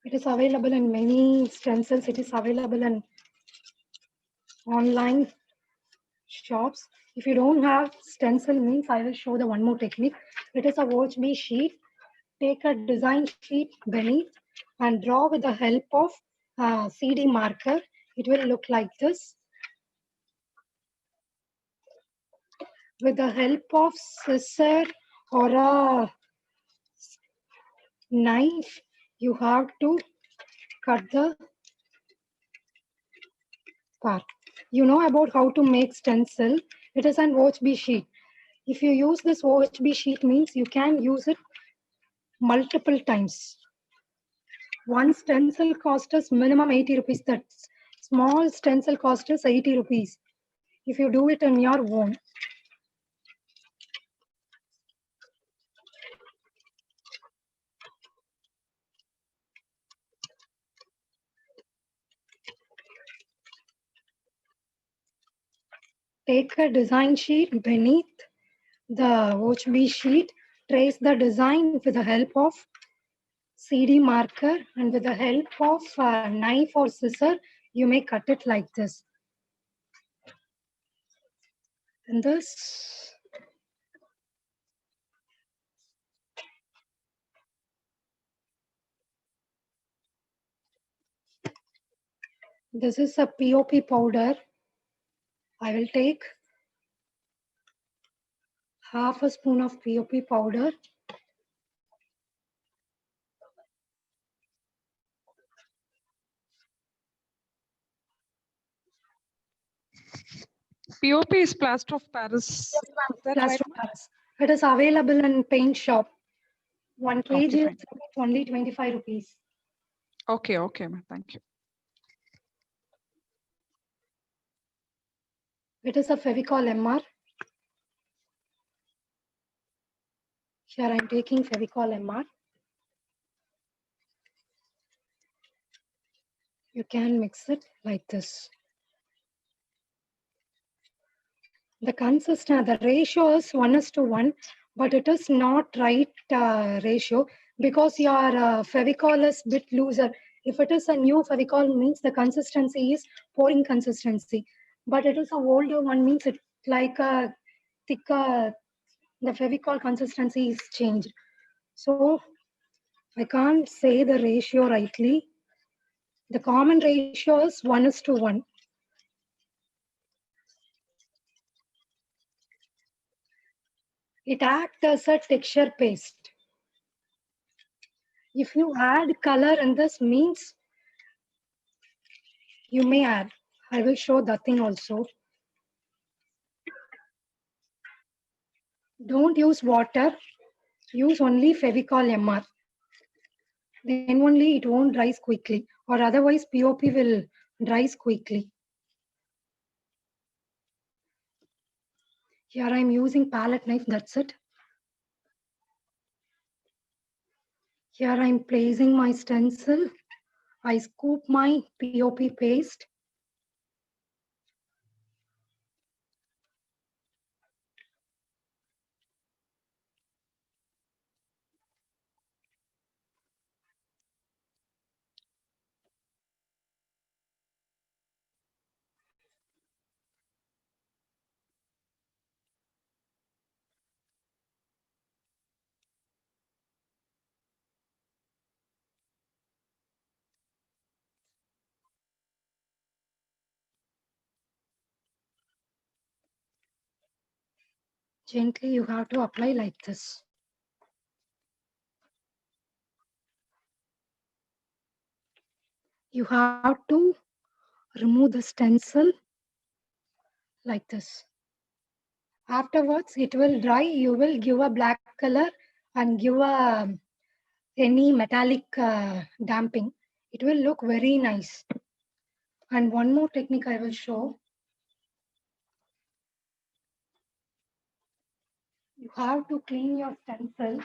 E: It is available in many stencils. It is available in online shops. If you don't have stencil, means I will show the one more technique. It is a OHB sheet. Take a design sheet beneath and draw with the help of CD marker. It will look like this. With the help of scissor or a knife, you have to cut the part. You know about how to make stencil. It is an OHB sheet. If you use this OHB sheet, means you can use it multiple times. One stencil costs us minimum 80 rupees. That small stencil costs us 80 rupees. If you do it on your own. Take a design sheet beneath the OHB sheet, trace the design with the help of CD marker, and with the help of a knife or scissor, you may cut it like this. And this is a POP powder. I will take half a spoon of POP powder.
A: POP is plaster of Paris.
E: Yes, ma'am. Plaster of Paris. It is available in paint shop. 1 kg
A: Okay,
E: is only 25 rupees.
A: Okay, ma'am. Thank you.
E: It is a Fevicol MR. Here I am taking Fevicol MR. You can mix it like this. The ratio is 1:1, but it is not right ratio because your Fevicol is bit looser. If it is a new Fevicol, means the consistency is pouring consistency, but it is a older one, means it like a thicker the Fevicol consistency is changed. So I can't say the ratio rightly. The common ratio is 1:1. It acts as a texture paste. If you add color in this means, you may add. I will show that thing also. Don't use water. Use only Fevicol MR. Then only it won't dry quickly, or otherwise POP will dry quickly. Here I'm using palette knife, that's it. Here I'm placing my stencil. I scoop my POP paste. Gently you have to apply like this. You have to remove the stencil like this. Afterwards, it will dry. You will give a black color and give a any metallic damping. It will look very nice. And one more technique I will show. You have to clean your stencil.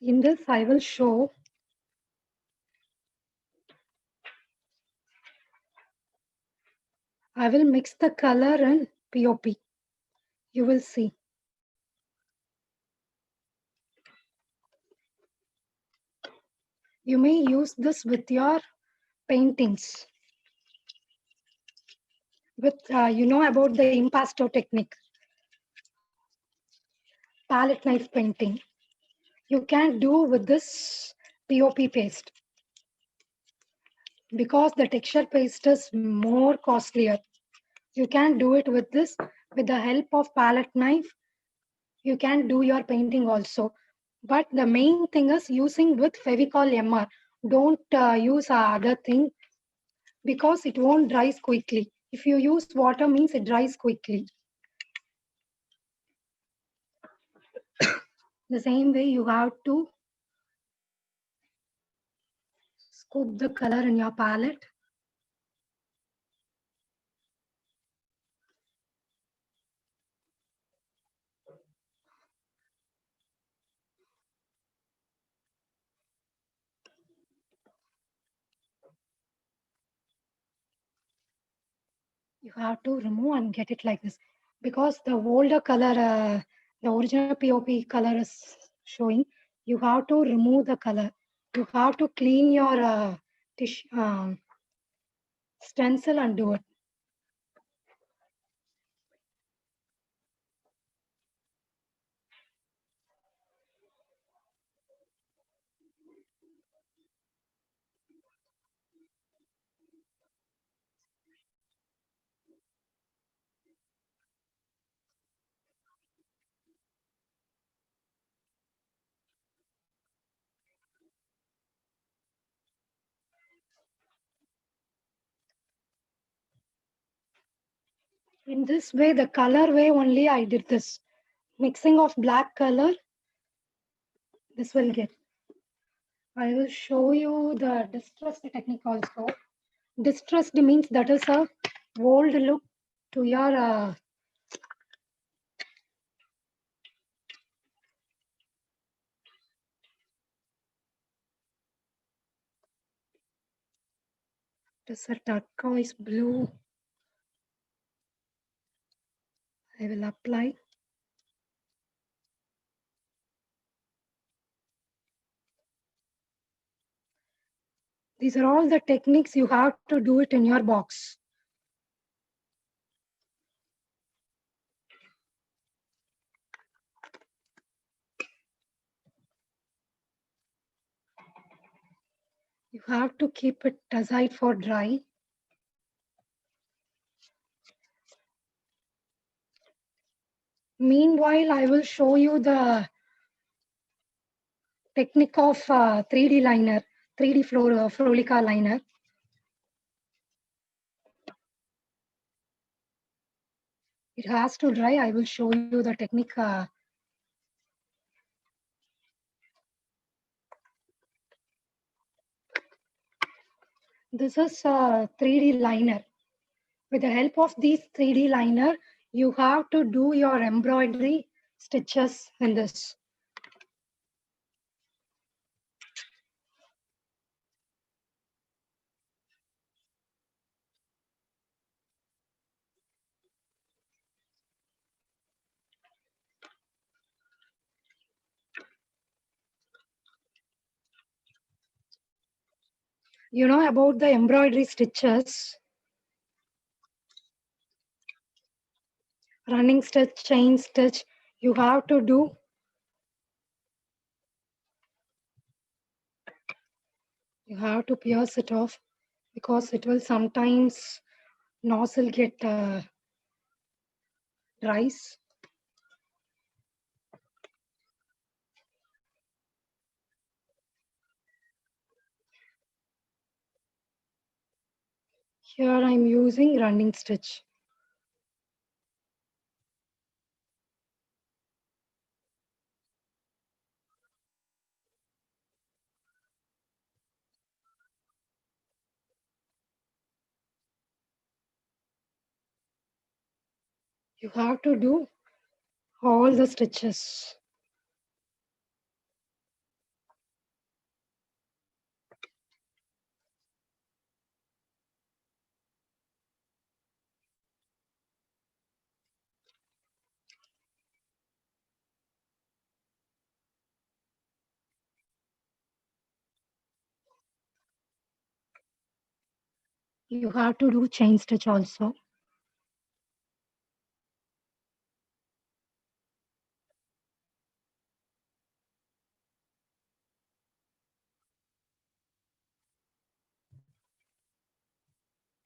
E: In this, I will show I will mix the color and POP. You will see. You may use this with your paintings. With you know about the impasto technique, palette knife painting. You can do with this POP paste because the texture paste is more costlier. You can do it with this. With the help of palette knife, you can do your painting also. But the main thing is using with Fevicol MR. Don't use other thing because it won't dry quickly. If you use water means it dries quickly. The same way you have to scoop the color in your palette. You have to remove and get it like this because the older color, the original POP color is showing. You have to remove the color. You have to clean your stencil and do it. In this way, the color way only I did this. Mixing of black color, this will get. I will show you the distressed technique also. Distressed means that is a old look to your it is a turquoise blue. I will apply. These are all the techniques you have to do it in your box. You have to keep it aside for dry. Meanwhile, I will show you the technique of 3D liner, 3D Frolica liner. It has to dry. I will show you the technique. This is a 3D liner. With the help of these 3D liner, you have to do your embroidery stitches in this. You know about the embroidery stitches, running stitch, chain stitch, you have to do. You have to pierce it off because it will sometimes nozzle get dries. Here I'm using running stitch. You have to do all the stitches. You have to do chain stitch also.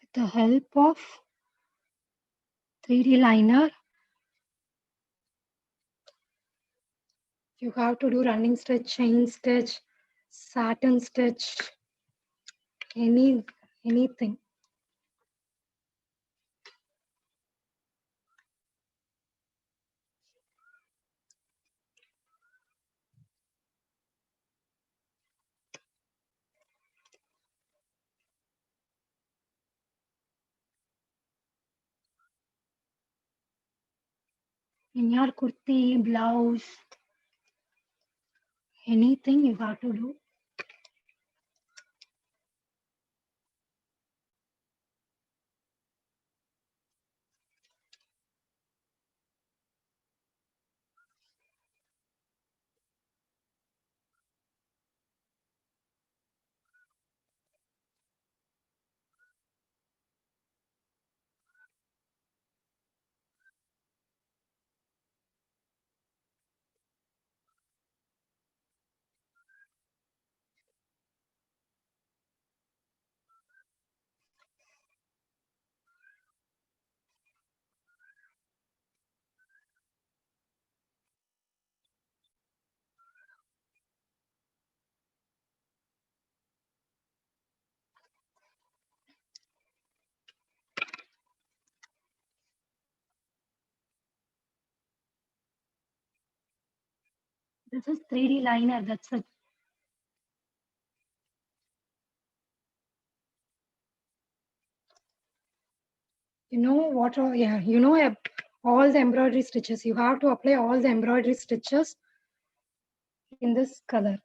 E: With the help of 3D liner, you have to do running stitch, chain stitch, satin stitch, anything. In your kurti, blouse, anything you have to do. This is 3D liner, that's it. You know what, yeah, you know all the embroidery stitches. You have to apply all the embroidery stitches in this color.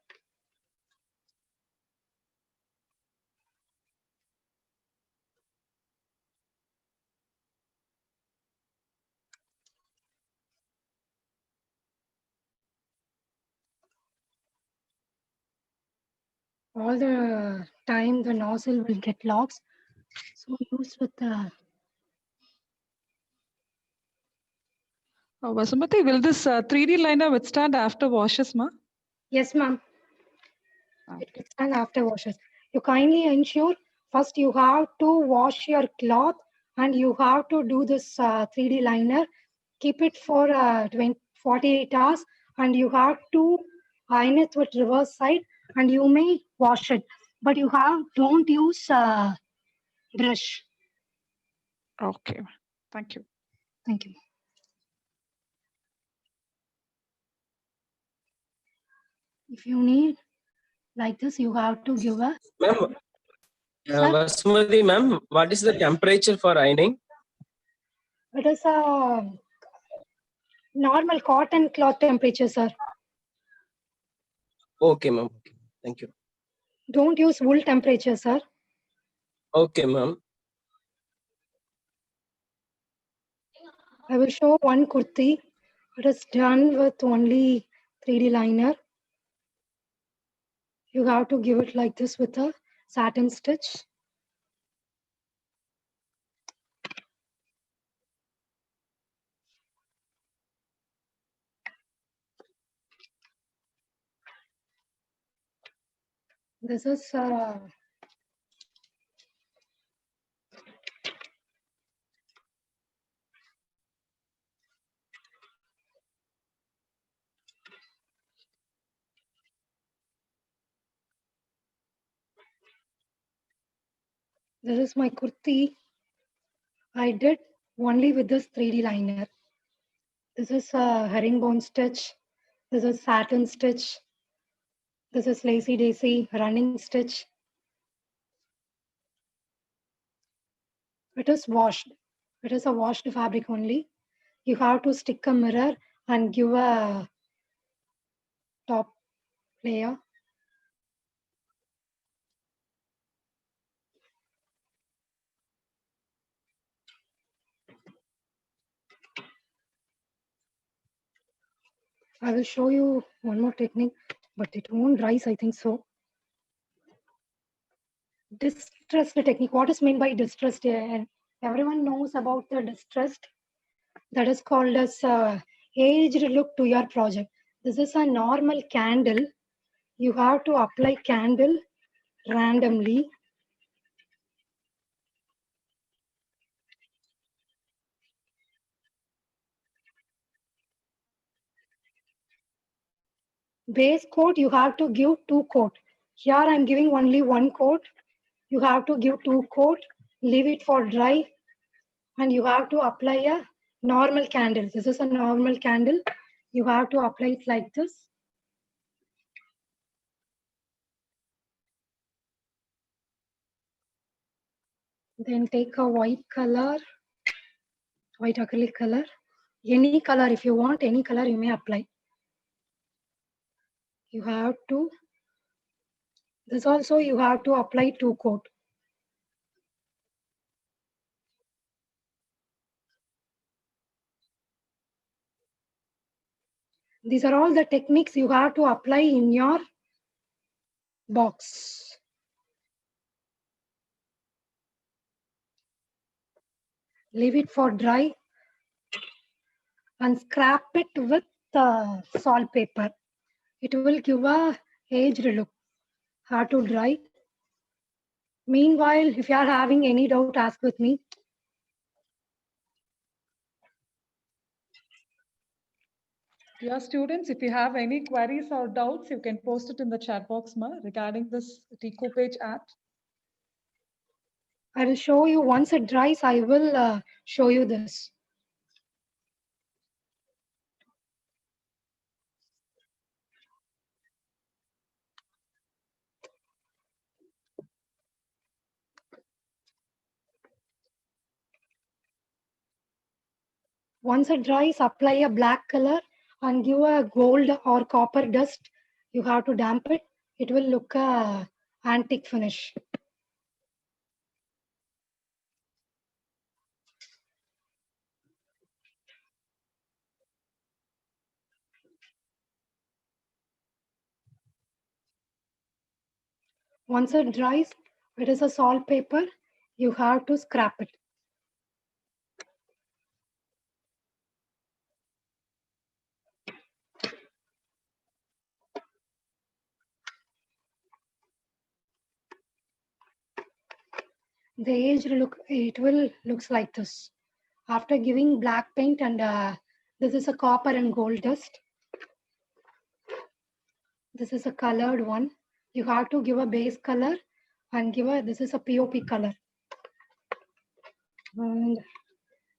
E: all the time the nozzle will get locks. So use with the
A: Vasumati, will this 3D liner withstand after washes, ma?
E: yes, ma'am. It
A: Okay.
E: will stand after washes. You kindly ensure first you have to wash your cloth and you have to do this 3D liner. Keep it for 48 hours and you have to iron it with reverse side and you may wash it. But you don't use brush.
A: Okay. Thank you.
E: Thank you. If you need like this, you have to give a
H: Ma'am,
E: Sir?
H: Vasumati ma'am, what is the temperature for ironing?
E: it is a normal cotton cloth temperature, sir.
H: Okay, ma'am. Okay. Thank you.
E: Don't use wool temperature, sir.
H: Okay, ma'am.
E: I will show one kurti. It is done with only 3D liner. You have to give it like this with a satin stitch. This is my kurti. I did only with this 3D liner. This is a herringbone stitch. This is satin stitch. This is lacy daisy running stitch. It is washed. It is a washed fabric only. You have to stick a mirror and give a top layer. I will show you one more technique, but it won't rise, I think so. Distressed technique. What is meant by distressed? And everyone knows about the distressed. That is called as aged look to your project. This is a normal candle. You have to apply candle randomly. Base coat, you have to give 2 coat. Here I'm giving only 1 coat. You have to give 2 coat, leave it for dry, and you have to apply a normal candle. This is a normal candle. You have to apply it like this. Then take a white color, white acrylic color. Any color, if you want any color, you may apply. You have to, this also you have to apply 2 coat. These are all the techniques you have to apply in your box. Leave it for dry and scrap it with salt paper. It will give a aged look. How to dry. Meanwhile, if you are having any doubt, ask with me.
A: Dear students, if you have any queries or doubts, you can post it in the chat box, ma, regarding this Decoupage app.
E: I will show you once it dries. I will show you this. Once it dries, apply a black color and give a gold or copper dust. You have to damp it. It will look antique finish. Once it dries, it is a salt paper. You have to scrap it. The aged look, it will looks like this. After giving black paint and this is a copper and gold dust. This is a colored one. You have to give a base color and give a, this is a POP color. And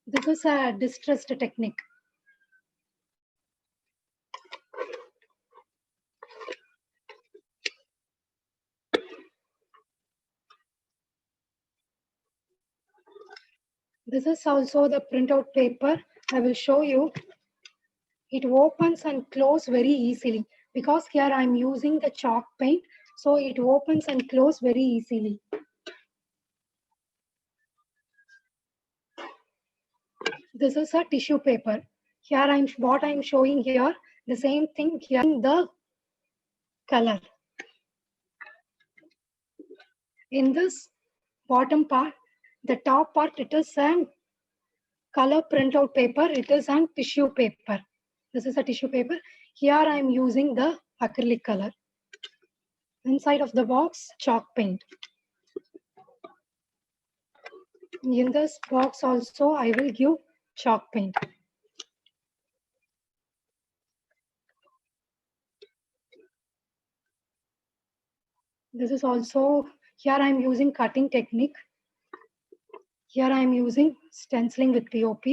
E: this is a distressed technique. This is also the printout paper. I will show you. It opens and closes very easily because here I'm using the chalk paint. So it opens and closes very easily. This is a tissue paper. Here what I'm showing here, the same thing here in the color. In this bottom part, the top part, it is a color printout paper. It is on tissue paper. This is a tissue paper. Here I'm using the acrylic color. Inside of the box, chalk paint. In this box also, I will give chalk paint. This is also, here I'm using cutting technique. Here I'm using stenciling with POP.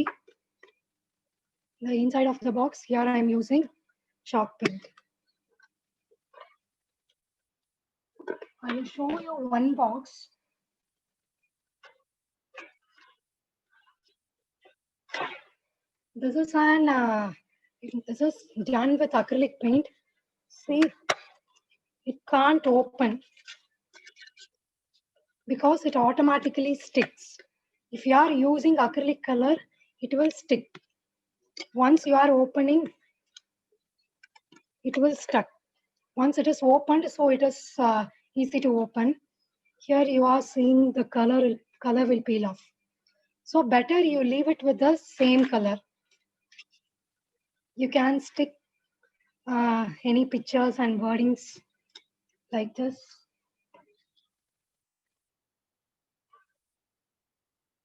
E: The inside of the box, here I'm using chalk paint. I will show you one box. This is done with acrylic paint. See, it can't open because it automatically sticks. If you are using acrylic color, it will stick. Once you are opening, it will stuck. Once it is opened, so it is easy to open. Here you are seeing the color will peel off. So better you leave it with the same color. You can stick any pictures and wordings like this.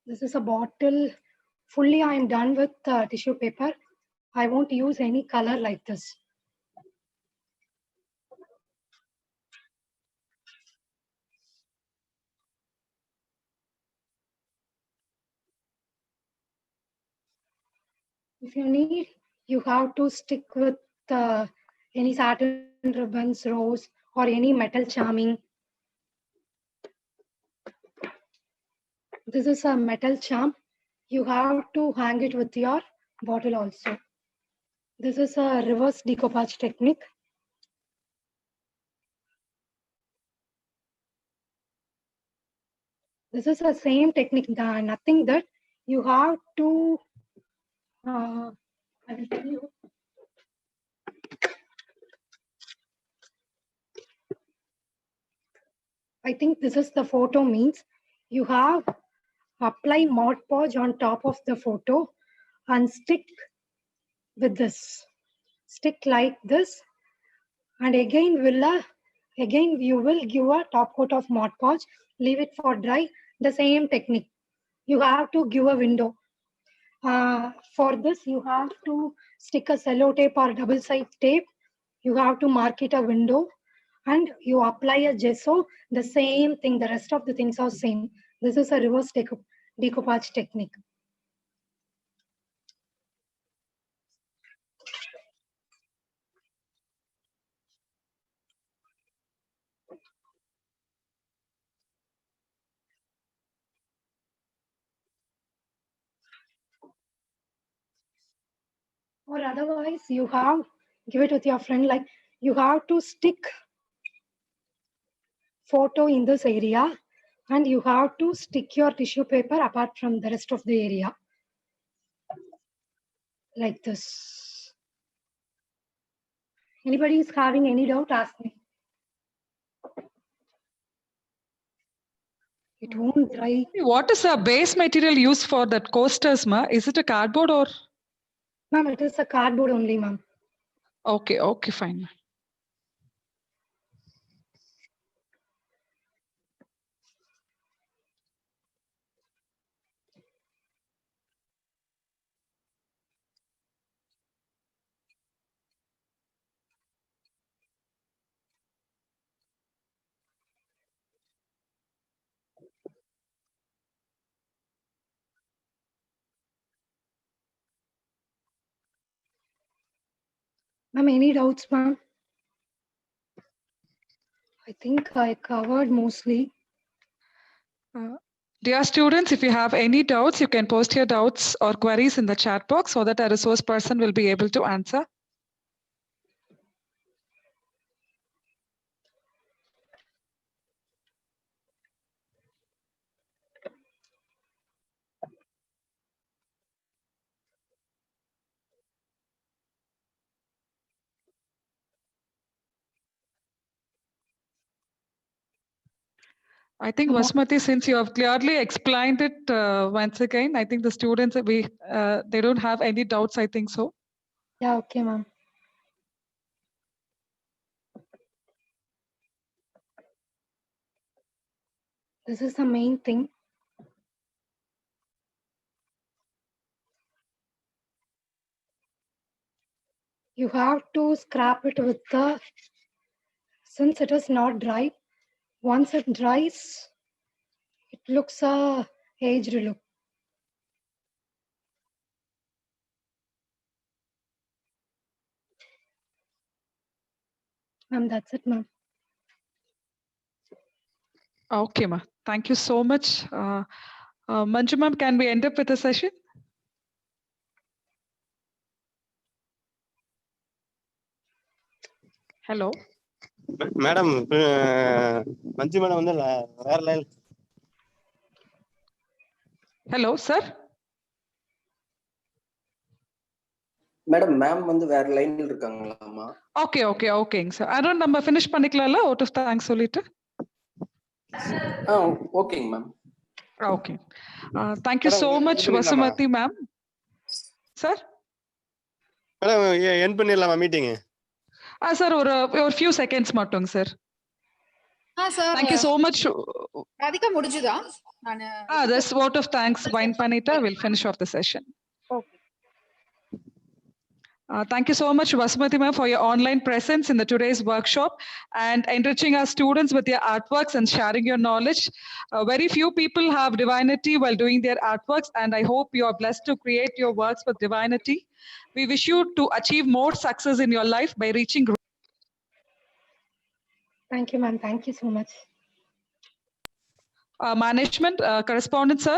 E: This is a bottle. Fully I am done with tissue paper. I won't use any color like this. If you need, you have to stick with any satin ribbons, rose, or any metal charming. This is a metal charm. You have to hang it with your bottle also. This is a reverse decoupage technique. This is the same technique, nothing that you have to, I will tell you. I think this is the photo means you have apply Mod Podge on top of the photo and stick with this. Stick like this, and again you will give a top coat of Mod Podge, leave it for dry. The same technique. You have to give a window. For this, you have to stick a cello tape or double side tape. You have to mark it a window, and you apply a gesso. The same thing. The rest of the things are same. This is a reverse decoupage technique. Or otherwise, you have give it with your friend. Like you have to stick photo in this area, and you have to stick your tissue paper apart from the rest of the area, like this. Anybody is having any doubt, ask me. It won't dry.
A: What is the base material used for that coasters, ma? Is it a cardboard or?
E: Ma'am, it is a cardboard only, ma'am.
A: Okay, okay, fine.
E: Ma'am, any doubts, ma'am? I think I covered mostly.
A: Dear students, if you have any doubts, you can post your doubts or queries in the chat box so that a resource person will be able to answer. I think Vasmati, since you have clearly explained it once again, I think the students they don't have any doubts. I think so.
E: Yeah, okay, ma'am. This is the main thing. You have to scrap it with the, since it is not dry, once it dries, it looks a aged look. Ma'am, that's it, ma'am.
A: Okay, ma. Thank you so much. Manju ma'am, can we end up with the session? Hello.
I: Madam Manju madam வந்து வேற line.
A: Hello, sir.
F: Madam ma'am வந்து வேற லைன்ல இருக்காங்களாமா?
A: Okay, okay, okay, sir. I don't நம்ம finish பண்ணிக்கலாம்ல out of thanks சொல்லிட்டு.
F: ஓகேங்க ma'am.
A: Okay. Thank you so much, Vasumati ma'am. Sir?
I: Madam end பண்ணிடலாமா meeting?
A: Sir, ஒரு few seconds மட்டும் sir.
C: sir.
A: Thank you so much.
C: Radhika முடிஞ்சுதா? நான்
A: this vote of thanks wind பண்ணிட்டா we'll finish off the session.
C: Okay.
A: Thank you so much, Vasumati ma'am, for your online presence in the today's workshop and enriching our students with your artworks and sharing your knowledge. Very few people have divinity while doing their artworks, and I hope you are blessed to create your works with divinity. We wish you to achieve more success in your life by reaching.
E: Thank you, ma'am. Thank you so much.
A: Management, correspondent, sir.